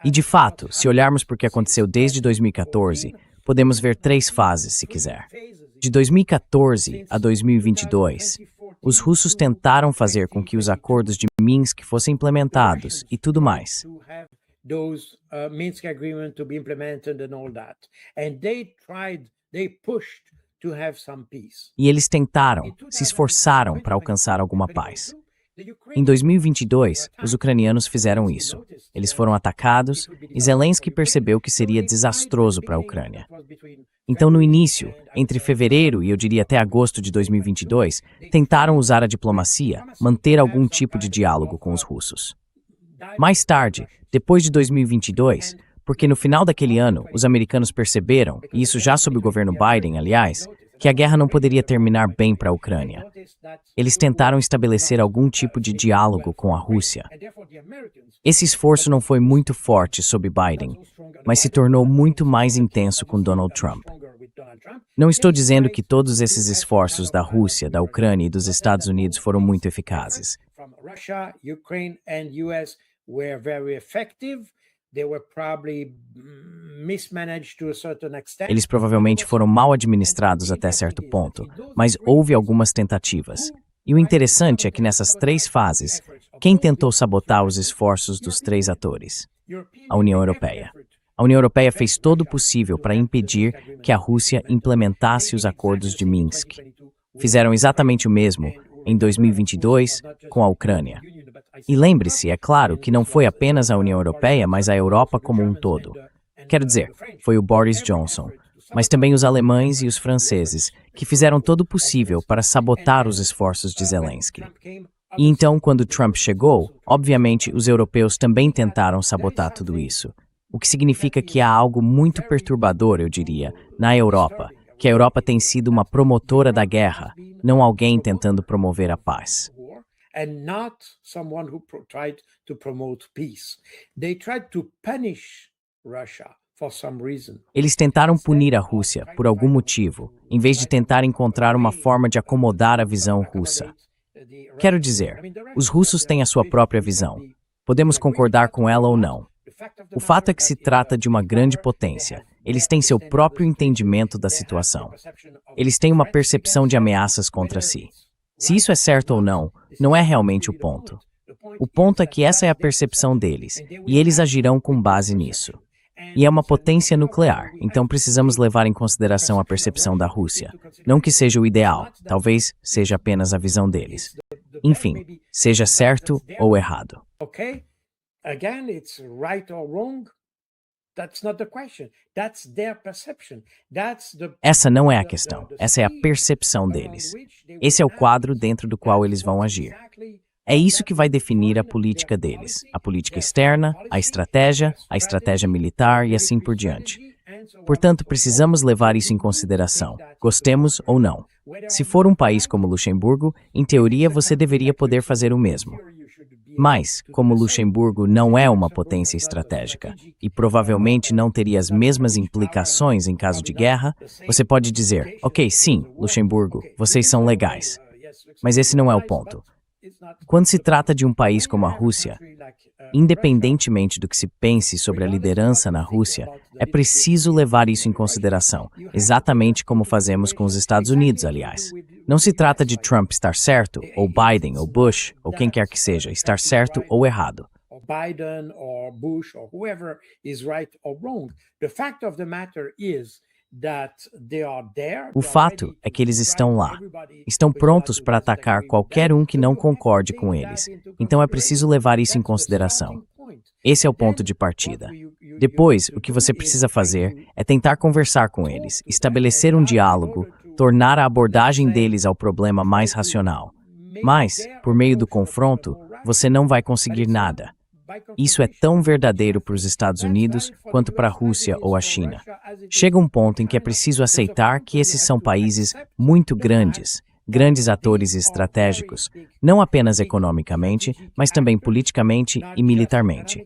E de fato, se olharmos para o que aconteceu desde 2014, podemos ver 3 fases, se quiser. De 2014 a 2022, os russos tentaram fazer com que os acordos de Minsk fossem implementados e tudo mais. Those Minsk agreement to be implemented and all that. And they pushed to have some peace. E eles tentaram, se esforçaram para alcançar alguma paz. Em 2022, os ucranianos fizeram isso. Eles foram atacados e Zelensky percebeu que seria desastroso para a Ucrânia. Então, no início, entre fevereiro e eu diria até agosto de 2022, tentaram usar a diplomacia, manter algum tipo de diálogo com os russos. Mais tarde, depois de 2022, porque no final daquele ano, os americanos perceberam, e isso já sob o governo Biden, aliás, que a guerra não poderia terminar bem para a Ucrânia. Eles tentaram estabelecer algum tipo de diálogo com a Rússia. Esse esforço não foi muito forte sob Biden, mas se tornou muito mais intenso com Donald Trump. Não estou dizendo que todos esses esforços da Rússia, da Ucrânia e dos Estados Unidos foram muito eficazes. Eles provavelmente foram mal administrados até certo ponto, mas houve algumas tentativas. E o interessante é que nessas 3 fases, quem tentou sabotar os esforços dos 3 atores? A União Europeia. A União Europeia fez todo o possível para impedir que a Rússia implementasse os acordos de Minsk. Fizeram exatamente o mesmo em 2022 com a Ucrânia. E lembre-se, é claro, que não foi apenas a União Europeia, mas a Europa como um todo. Quero dizer, foi o Boris Johnson, mas também os alemães e os franceses, que fizeram todo o possível para sabotar os esforços de Zelensky. E então, quando Trump chegou, obviamente, os europeus também tentaram sabotar tudo isso. O que significa que há algo muito perturbador, eu diria, na Europa, que a Europa tem sido uma promotora da guerra, não alguém tentando promover a paz. And not someone who tried to promote peace. They tried to punish Russia for some reason. Eles tentaram punir a Rússia por algum motivo, em vez de tentar encontrar uma forma de acomodar a visão russa. Quero dizer, os russos têm a sua própria visão. Podemos concordar com ela ou não. O fato é que se trata de uma grande potência. Eles têm seu próprio entendimento da situação. Eles têm uma percepção de ameaças contra si. Se isso é certo ou não, não é realmente o ponto. O ponto é que essa é a percepção deles, e eles agirão com base nisso. E é uma potência nuclear, então precisamos levar em consideração a percepção da Rússia. Não que seja o ideal, talvez seja apenas a visão deles. Enfim, seja certo ou errado. Again, it's right or wrong. That's not the question. That's their perception. Essa não é a questão. Essa é a percepção deles. Esse é o quadro dentro do qual eles vão agir. É isso que vai definir a política deles. A política externa, a estratégia militar e assim por diante. Portanto, precisamos levar isso em consideração, gostemos ou não. Se for um país como Luxemburgo, em teoria você deveria poder fazer o mesmo. Mas, como Luxemburgo não é uma potência estratégica e provavelmente não teria as mesmas implicações em caso de guerra, você pode dizer, ok, sim, Luxemburgo, vocês são legais. Mas esse não é o ponto. Quando se trata de um país como a Rússia, independentemente do que se pense sobre a liderança na Rússia, é preciso levar isso em consideração, exatamente como fazemos com os Estados Unidos, aliás. Não se trata de Trump estar certo, ou Biden, ou Bush, ou quem quer que seja, estar certo ou errado. Biden or Bush or whoever is right or wrong. The fact of the matter is that they are there. O fato é que eles estão lá. Estão prontos para atacar qualquer um que não concorde com eles. Então é preciso levar isso em consideração. Esse é o ponto de partida. Depois, o que você precisa fazer é tentar conversar com eles, estabelecer um diálogo, tornar a abordagem deles ao problema mais racional. Mas, por meio do confronto, você não vai conseguir nada. Isso é tão verdadeiro para os Estados Unidos quanto para a Rússia ou a China. Chega um ponto em que é preciso aceitar que esses são países muito grandes, grandes atores estratégicos, não apenas economicamente, mas também politicamente e militarmente.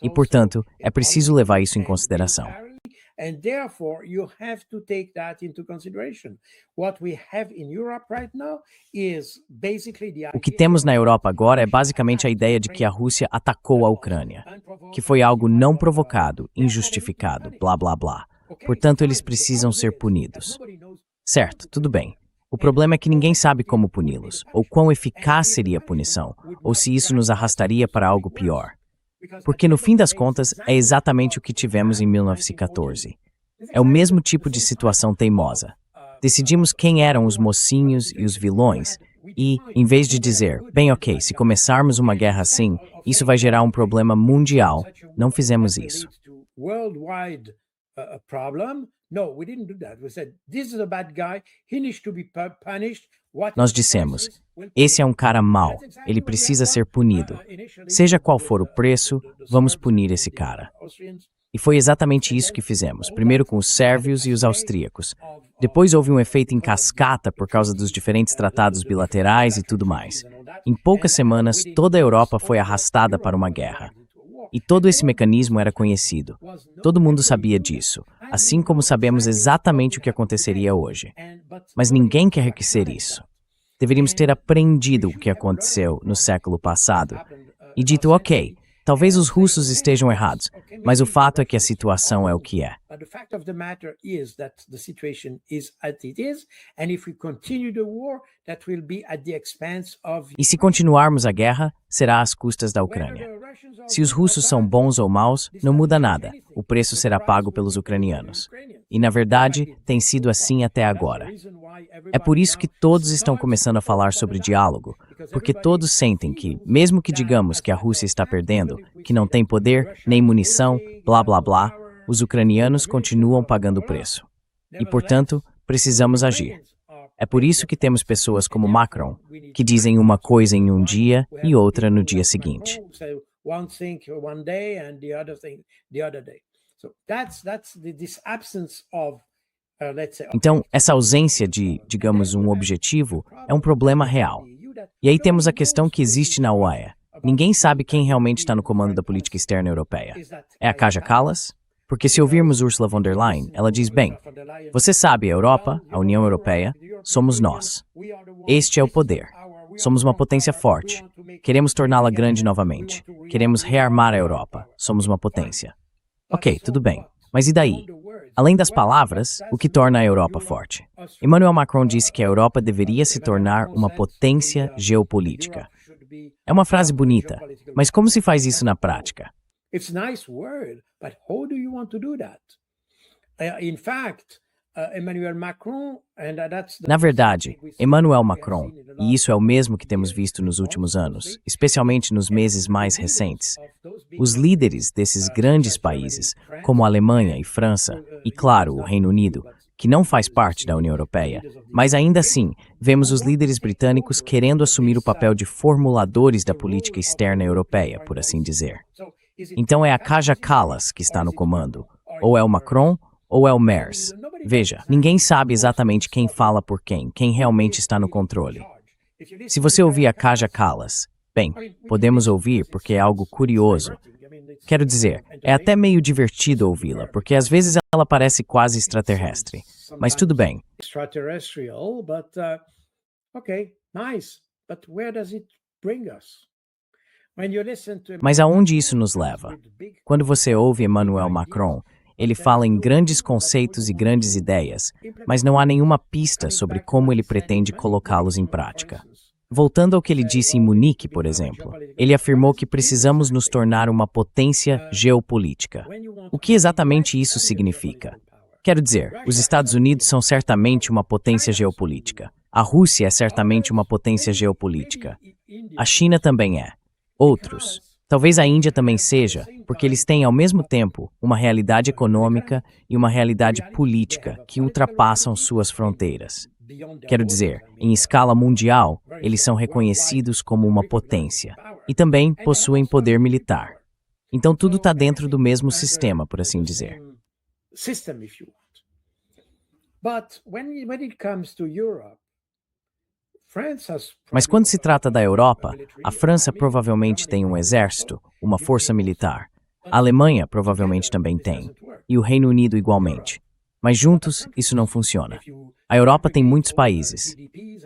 E, portanto, é preciso levar isso em consideração. And therefore, you have to take that into consideration. What we have in Europe right now is basically the O que temos na Europa agora é basicamente a ideia de que a Rússia atacou a Ucrânia, que foi algo não provocado, injustificado, blá blá blá. Portanto, eles precisam ser punidos. Certo, tudo bem. O problema é que ninguém sabe como puni-los, ou quão eficaz seria a punição, ou se isso nos arrastaria para algo pior. Porque, no fim das contas, é exatamente o que tivemos em 1914. É o mesmo tipo de situação teimosa. Decidimos quem eram os mocinhos e os vilões e, em vez de dizer, bem, ok, se começarmos uma guerra assim, isso vai gerar um problema mundial, não fizemos isso. Nós dissemos, esse é um cara mau, ele precisa ser punido. Seja qual for o preço, vamos punir esse cara. E foi exatamente isso que fizemos, primeiro com os sérvios e os austríacos. Depois houve um efeito em cascata por causa dos diferentes tratados bilaterais e tudo mais. Em poucas semanas, toda a Europa foi arrastada para uma guerra. E todo esse mecanismo era conhecido. Todo mundo sabia disso, assim como sabemos exatamente o que aconteceria hoje. Mas ninguém quer enriquecer isso. Deveríamos ter aprendido o que aconteceu no século passado e dito, ok, talvez os russos estejam errados, mas o fato é que a situação é o que é. E se continuarmos a guerra, será às custas da Ucrânia. Se os russos são bons ou maus, não muda nada. O preço será pago pelos ucranianos. E, na verdade, tem sido assim até agora. É por isso que todos estão começando a falar sobre diálogo, porque todos sentem que, mesmo que digamos que a Rússia está perdendo, que não tem poder, nem munição, blá blá blá, os ucranianos continuam pagando o preço. E, portanto, precisamos agir. É por isso que temos pessoas como Macron, que dizem uma coisa em um dia e outra no dia seguinte. Então, essa ausência de, digamos, um objetivo é um problema real. E aí temos a questão que existe na OAE. Ninguém sabe quem realmente está no comando da política externa europeia. É a Kaja Kallas? Porque se ouvirmos Ursula von der Leyen, ela diz, bem, você sabe, a Europa, a União Europeia, somos nós. Este é o poder. Somos uma potência forte. Queremos torná-la grande novamente. Queremos rearmar a Europa. Somos uma potência. Ok, tudo bem. Mas e daí? Além das palavras, o que torna a Europa forte? Emmanuel Macron disse que a Europa deveria se tornar uma potência geopolítica. É uma frase bonita, mas como se faz isso na prática? Na verdade, Emmanuel Macron, e isso é o mesmo que temos visto nos últimos anos, especialmente nos meses mais recentes, os líderes desses grandes países, como a Alemanha e França, e claro, o Reino Unido, que não faz parte da União Europeia, mas ainda assim, vemos os líderes britânicos querendo assumir o papel de formuladores da política externa europeia, por assim dizer. Então é a Kaja Kallas que está no comando, ou é o Macron, ou é o Merz. Veja, ninguém sabe exatamente quem fala por quem realmente está no controle. Se você ouvir a Kaja Kallas, bem, podemos ouvir porque é algo curioso. Quero dizer, é até meio divertido ouvi-la, porque às vezes ela parece quase extraterrestre. Mas tudo bem. Mas aonde isso nos leva? Quando você ouve Emmanuel Macron, ele fala em grandes conceitos e grandes ideias, mas não há nenhuma pista sobre como ele pretende colocá-los em prática. Voltando ao que ele disse em Munique, por exemplo, ele afirmou que precisamos nos tornar uma potência geopolítica. O que exatamente isso significa? Quero dizer, os Estados Unidos são certamente uma potência geopolítica. A Rússia é certamente uma potência geopolítica. A China também é. Outros. Talvez a Índia também seja, porque eles têm ao mesmo tempo uma realidade econômica e uma realidade política que ultrapassam suas fronteiras. Quero dizer, em escala mundial, eles são reconhecidos como uma potência e também possuem poder militar. Então tudo está dentro do mesmo sistema, por assim dizer. Mas quando se trata da Europa, a França provavelmente tem um exército, uma força militar. A Alemanha provavelmente também tem, e o Reino Unido igualmente. Mas juntos, isso não funciona. A Europa tem muitos países.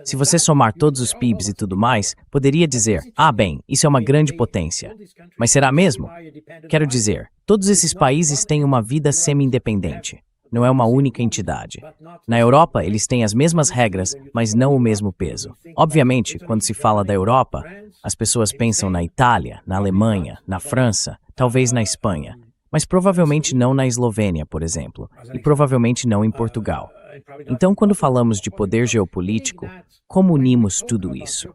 Se você somar todos os PIBs e tudo mais, poderia dizer, bem, isso é uma grande potência. Mas será mesmo? Quero dizer, todos esses países têm uma vida semi-independente. Não é uma única entidade. Na Europa, eles têm as mesmas regras, mas não o mesmo peso. Obviamente, quando se fala da Europa, as pessoas pensam na Itália, na Alemanha, na França, talvez na Espanha. Mas provavelmente não na Eslovênia, por exemplo, e provavelmente não em Portugal. Então, quando falamos de poder geopolítico, como unimos tudo isso?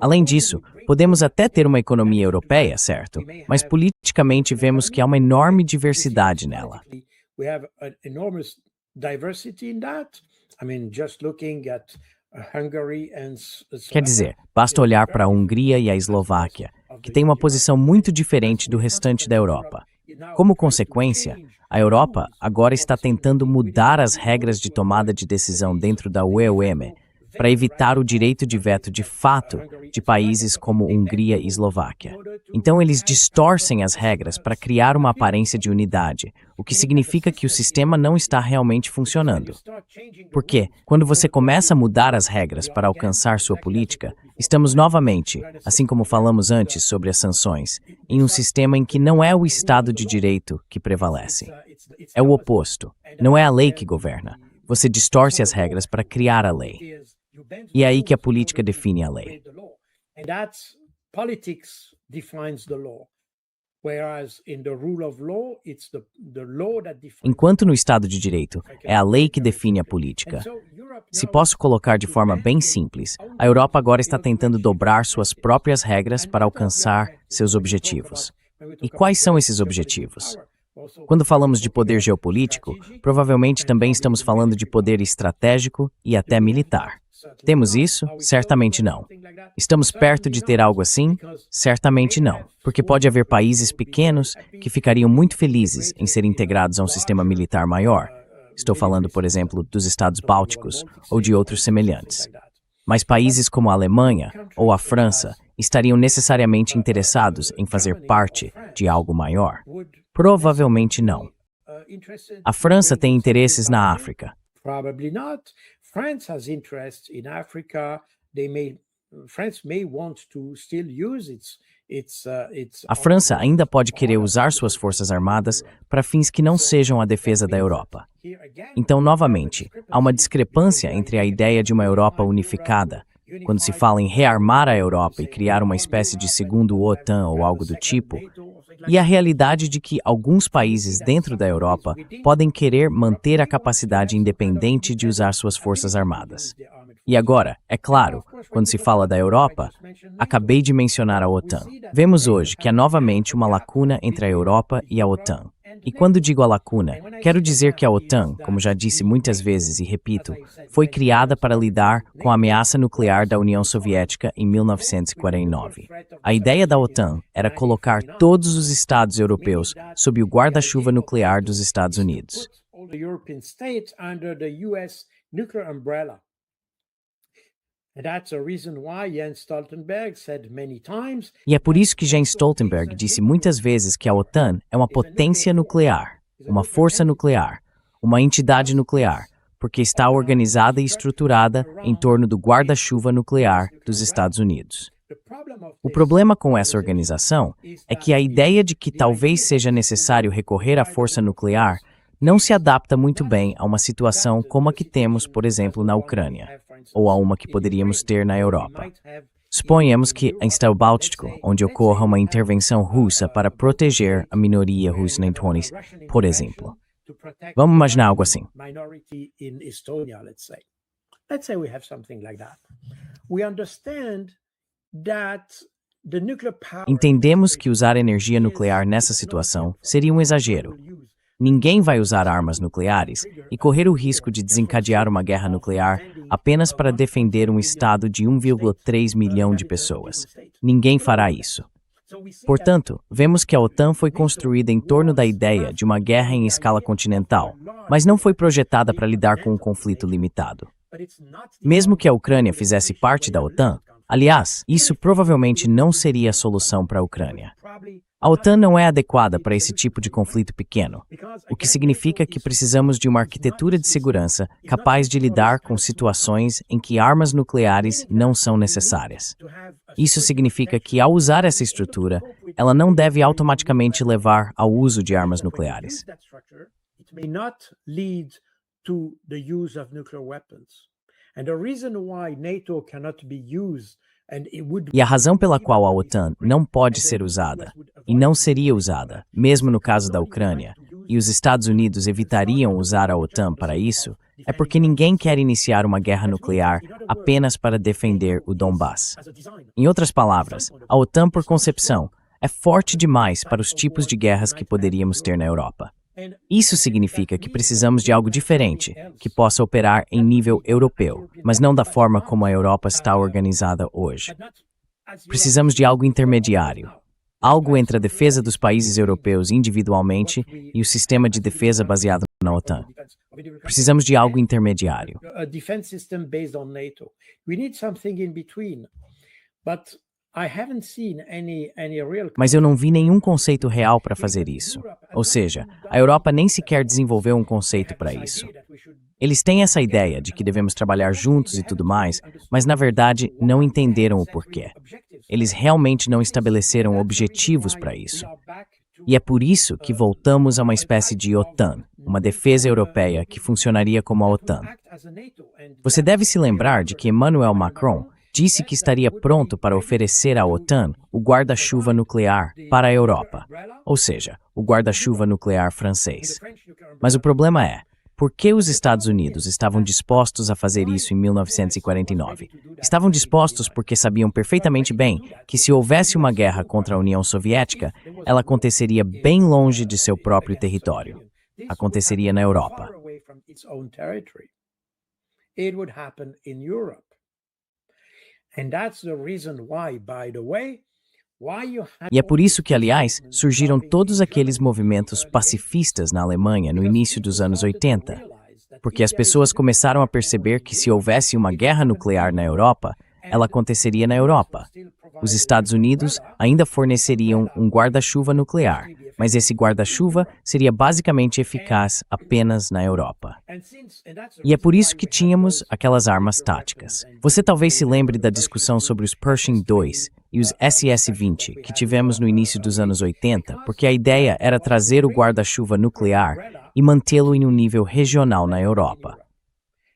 Além disso, podemos até ter uma economia europeia, certo? Mas politicamente vemos que há uma enorme diversidade nela. Quer dizer, basta olhar para a Hungria e a Eslováquia, que têm uma posição muito diferente do restante da Europa. Como consequência, a Europa agora está tentando mudar as regras de tomada de decisão dentro da UE para evitar o direito de veto de fato de países como Hungria e Eslováquia. Então eles distorcem as regras para criar uma aparência de unidade, o que significa que o sistema não está realmente funcionando. Porque, quando você começa a mudar as regras para alcançar sua política, estamos novamente, assim como falamos antes sobre as sanções, em um sistema em que não é o Estado de Direito que prevalece. É o oposto. Não é a lei que governa. Você distorce as regras para criar a lei. E é aí que a política define a lei. Enquanto no Estado de Direito, é a lei que define a política. Se posso colocar de forma bem simples, a Europa agora está tentando dobrar suas próprias regras para alcançar seus objetivos. E quais são esses objetivos? Quando falamos de poder geopolítico, provavelmente também estamos falando de poder estratégico e até militar. Temos isso? Certamente não. Estamos perto de ter algo assim? Certamente não, porque pode haver países pequenos que ficariam muito felizes em ser integrados a um sistema militar maior. Estou falando, por exemplo, dos Estados Bálticos ou de outros semelhantes. Mas países como a Alemanha ou a França estariam necessariamente interessados em fazer parte de algo maior? Provavelmente não. A França tem interesses na África. Probably not. France has interest in Africa. France may want to still use its A França ainda pode querer usar suas forças armadas para fins que não sejam a defesa da Europa. Então, novamente, há uma discrepância entre a ideia de uma Europa unificada, quando se fala em rearmar a Europa e criar uma espécie de segundo OTAN ou algo do tipo, e a realidade de que alguns países dentro da Europa podem querer manter a capacidade independente de usar suas forças armadas. E agora, é claro, quando se fala da Europa, acabei de mencionar a OTAN. Vemos hoje que há novamente uma lacuna entre a Europa e a OTAN. E quando digo a lacuna, quero dizer que a OTAN, como já disse muitas vezes e repito, foi criada para lidar com a ameaça nuclear da União Soviética em 1949. A ideia da OTAN era colocar todos os estados europeus sob o guarda-chuva nuclear dos Estados Unidos. E é por isso que Jens Stoltenberg disse muitas vezes que a OTAN é uma potência nuclear, uma força nuclear, uma entidade nuclear, porque está organizada e estruturada em torno do guarda-chuva nuclear dos Estados Unidos. O problema com essa organização é que a ideia de que talvez seja necessário recorrer à força nuclear não se adapta muito bem a uma situação como a que temos, por exemplo, na Ucrânia, ou a uma que poderíamos ter na Europa. Suponhamos que em Estado Báltico, onde ocorra uma intervenção russa para proteger a minoria russa em Tunis, por exemplo. Vamos imaginar algo assim. Entendemos que usar energia nuclear nessa situação seria um exagero. Ninguém vai usar armas nucleares e correr o risco de desencadear uma guerra nuclear apenas para defender um estado de 1,3 milhão de pessoas. Ninguém fará isso. Portanto, vemos que a OTAN foi construída em torno da ideia de uma guerra em escala continental, mas não foi projetada para lidar com um conflito limitado. Mesmo que a Ucrânia fizesse parte da OTAN, aliás, isso provavelmente não seria a solução para a Ucrânia. A OTAN não é adequada para esse tipo de conflito pequeno, o que significa que precisamos de uma arquitetura de segurança capaz de lidar com situações em que armas nucleares não são necessárias. Isso significa que, ao usar essa estrutura, ela não deve automaticamente levar ao uso de armas nucleares. E a razão pela qual a OTAN não pode ser usada, e não seria usada, mesmo no caso da Ucrânia, e os Estados Unidos evitariam usar a OTAN para isso, é porque ninguém quer iniciar uma guerra nuclear apenas para defender o Donbass. Em outras palavras, a OTAN, por concepção, é forte demais para os tipos de guerras que poderíamos ter na Europa. Isso significa que precisamos de algo diferente, que possa operar em nível europeu, mas não da forma como a Europa está organizada hoje. Precisamos de algo intermediário, algo entre a defesa dos países europeus individualmente e o sistema de defesa baseado na OTAN. Precisamos de algo intermediário. Mas eu não vi nenhum conceito real para fazer isso. Ou seja, a Europa nem sequer desenvolveu um conceito para isso. Eles têm essa ideia de que devemos trabalhar juntos e tudo mais, mas na verdade não entenderam o porquê. Eles realmente não estabeleceram objetivos para isso. E é por isso que voltamos a uma espécie de OTAN, uma defesa europeia que funcionaria como a OTAN. Você deve se lembrar de que Emmanuel Macron disse que estaria pronto para oferecer à OTAN o guarda-chuva nuclear para a Europa, ou seja, o guarda-chuva nuclear francês. Mas o problema é, por que os Estados Unidos estavam dispostos a fazer isso em 1949? Estavam dispostos porque sabiam perfeitamente bem que se houvesse uma guerra contra a União Soviética, ela aconteceria bem longe de seu próprio território. Aconteceria na Europa. E é por isso que, aliás, surgiram todos aqueles movimentos pacifistas na Alemanha no início dos anos 80, porque as pessoas começaram a perceber que se houvesse uma guerra nuclear na Europa, ela aconteceria na Europa. Os Estados Unidos ainda forneceriam um guarda-chuva nuclear, mas esse guarda-chuva seria basicamente eficaz apenas na Europa. E é por isso que tínhamos aquelas armas táticas. Você talvez se lembre da discussão sobre os Pershing II e os SS-20 que tivemos no início dos anos 80, porque a ideia era trazer o guarda-chuva nuclear e mantê-lo em um nível regional na Europa.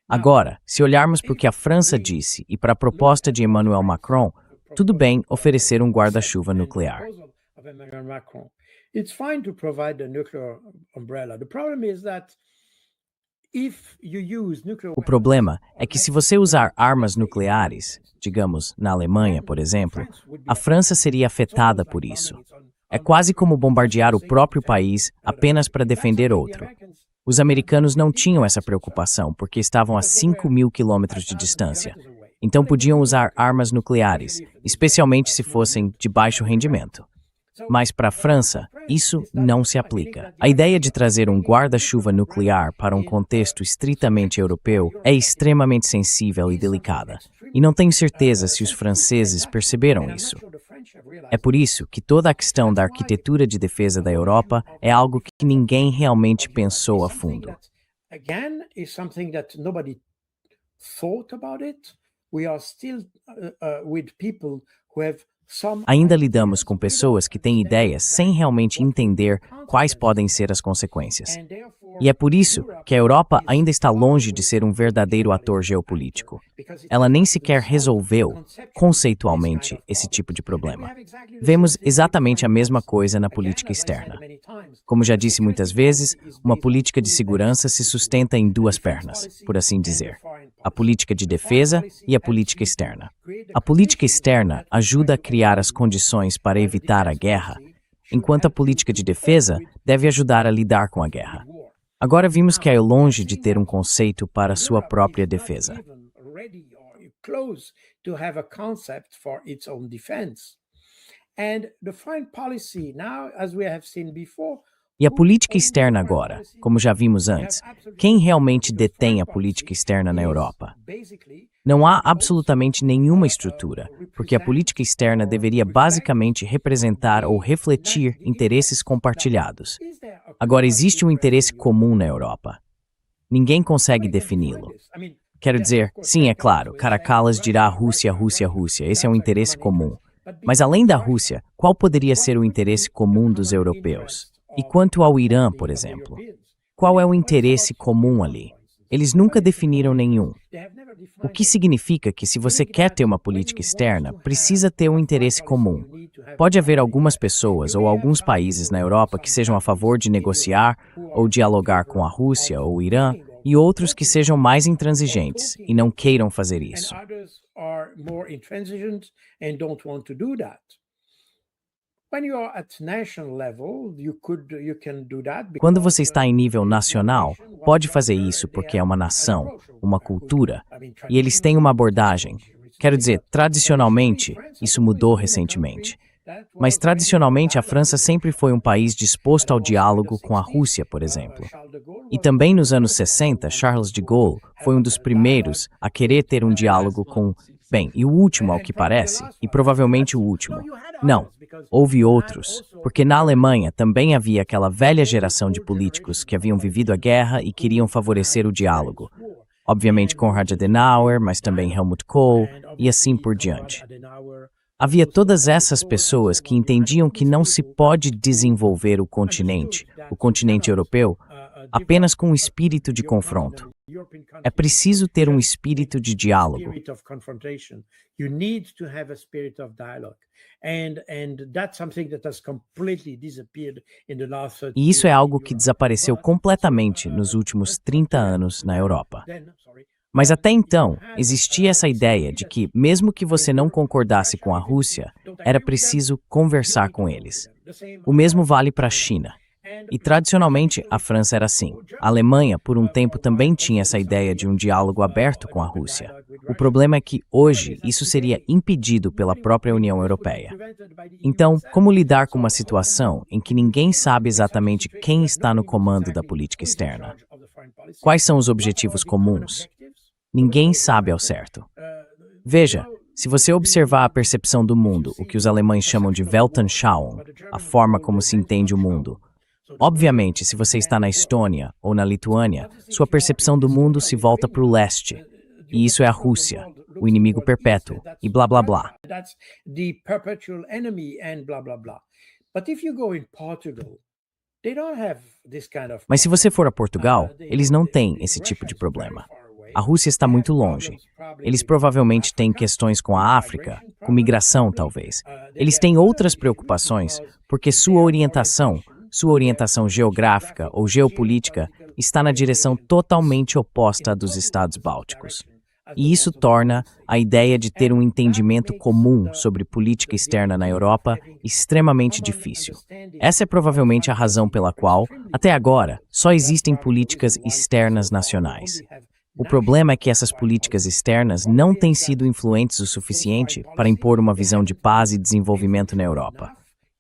Agora, se olharmos para o que a França disse e para a proposta de Emmanuel Macron, tudo bem oferecer um guarda-chuva nuclear. O problema é que se você usar armas nucleares, digamos, na Alemanha, por exemplo, a França seria afetada por isso. É quase como bombardear o próprio país apenas para defender outro. Os americanos não tinham essa preocupação porque estavam a 5.000 quilômetros de distância. Então podiam usar armas nucleares, especialmente se fossem de baixo rendimento. Mas para a França, isso não se aplica. A ideia de trazer um guarda-chuva nuclear para um contexto estritamente europeu é extremamente sensível e delicada, e não tenho certeza se os franceses perceberam isso. É por isso que toda a questão da arquitetura de defesa da Europa é algo que ninguém realmente pensou a fundo. Ainda lidamos com pessoas que têm ideias sem realmente entender quais podem ser as consequências. E é por isso que a Europa ainda está longe de ser um verdadeiro ator geopolítico. Ela nem sequer resolveu, conceitualmente, esse tipo de problema. Vemos exatamente a mesma coisa na política externa. Como já disse muitas vezes, uma política de segurança se sustenta em duas pernas, por assim dizer. A política de defesa e a política externa. A política externa ajuda a criar as condições para evitar a guerra, enquanto a política de defesa deve ajudar a lidar com a guerra. Agora vimos que é longe de ter um conceito para sua própria defesa. E a política externa agora, como já vimos antes, quem realmente detém a política externa na Europa? Não há absolutamente nenhuma estrutura, porque a política externa deveria basicamente representar ou refletir interesses compartilhados. Agora, existe um interesse comum na Europa. Ninguém consegue defini-lo. Quero dizer, sim, é claro, Caracallas dirá Rússia, Rússia, Rússia, esse é um interesse comum. Mas além da Rússia, qual poderia ser o interesse comum dos europeus? E quanto ao Irã, por exemplo? Qual é o interesse comum ali? Eles nunca definiram nenhum. O que significa que se você quer ter uma política externa, precisa ter um interesse comum. Pode haver algumas pessoas ou alguns países na Europa que sejam a favor de negociar ou dialogar com a Rússia ou o Irã, e outros que sejam mais intransigentes e não queiram fazer isso. Quando você está em nível nacional, pode fazer isso porque é uma nação, uma cultura, e eles têm uma abordagem. Quero dizer, tradicionalmente, isso mudou recentemente. Mas tradicionalmente a França sempre foi um país disposto ao diálogo com a Rússia, por exemplo. E também nos anos 60, Charles de Gaulle foi um dos primeiros a querer ter um diálogo com, bem, e o último ao que parece, e provavelmente o último. Não, houve outros, porque na Alemanha também havia aquela velha geração de políticos que haviam vivido a guerra e queriam favorecer o diálogo. Obviamente Konrad Adenauer, mas também Helmut Kohl, e assim por diante. Havia todas essas pessoas que entendiam que não se pode desenvolver o continente europeu, apenas com um espírito de confronto. É preciso ter um espírito de diálogo. E isso é algo que desapareceu completamente nos últimos 30 anos na Europa. Mas até então, existia essa ideia de que, mesmo que você não concordasse com a Rússia, era preciso conversar com eles. O mesmo vale para a China. E tradicionalmente, a França era assim. A Alemanha, por um tempo, também tinha essa ideia de um diálogo aberto com a Rússia. O problema é que, hoje, isso seria impedido pela própria União Europeia. Então, como lidar com uma situação em que ninguém sabe exatamente quem está no comando da política externa? Quais são os objetivos comuns? Ninguém sabe ao certo. Veja, se você observar a percepção do mundo, o que os alemães chamam de Weltanschauung, a forma como se entende o mundo. Obviamente, se você está na Estônia ou na Lituânia, sua percepção do mundo se volta para o leste. E isso é a Rússia, o inimigo perpétuo, e blá blá blá. Mas se você for a Portugal, eles não têm esse tipo de problema. A Rússia está muito longe. Eles provavelmente têm questões com a África, com migração talvez. Eles têm outras preocupações, porque sua orientação geográfica ou geopolítica está na direção totalmente oposta à dos Estados Bálticos. E isso torna a ideia de ter um entendimento comum sobre política externa na Europa extremamente difícil. Essa é provavelmente a razão pela qual, até agora, só existem políticas externas nacionais. O problema é que essas políticas externas não têm sido influentes o suficiente para impor uma visão de paz e desenvolvimento na Europa.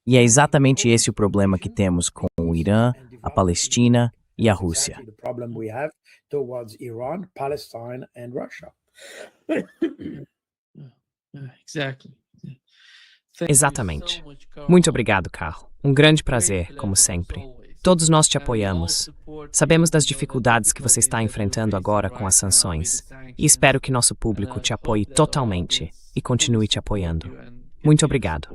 E é exatamente esse o problema que temos com o Irã, a Palestina e a Rússia. Exatamente. Muito obrigado, Carl. Um grande prazer, como sempre. Todos nós te apoiamos. Sabemos das dificuldades que você está enfrentando agora com as sanções e espero que nosso público te apoie totalmente e continue te apoiando. Muito obrigado.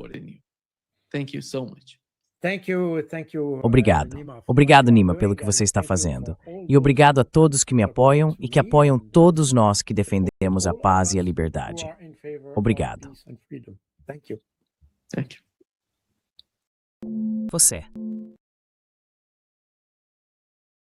Obrigado. Obrigado, Nima, pelo que você está fazendo. E obrigado a todos que me apoiam e que apoiam todos nós que defendemos a paz e a liberdade. Obrigado. Você.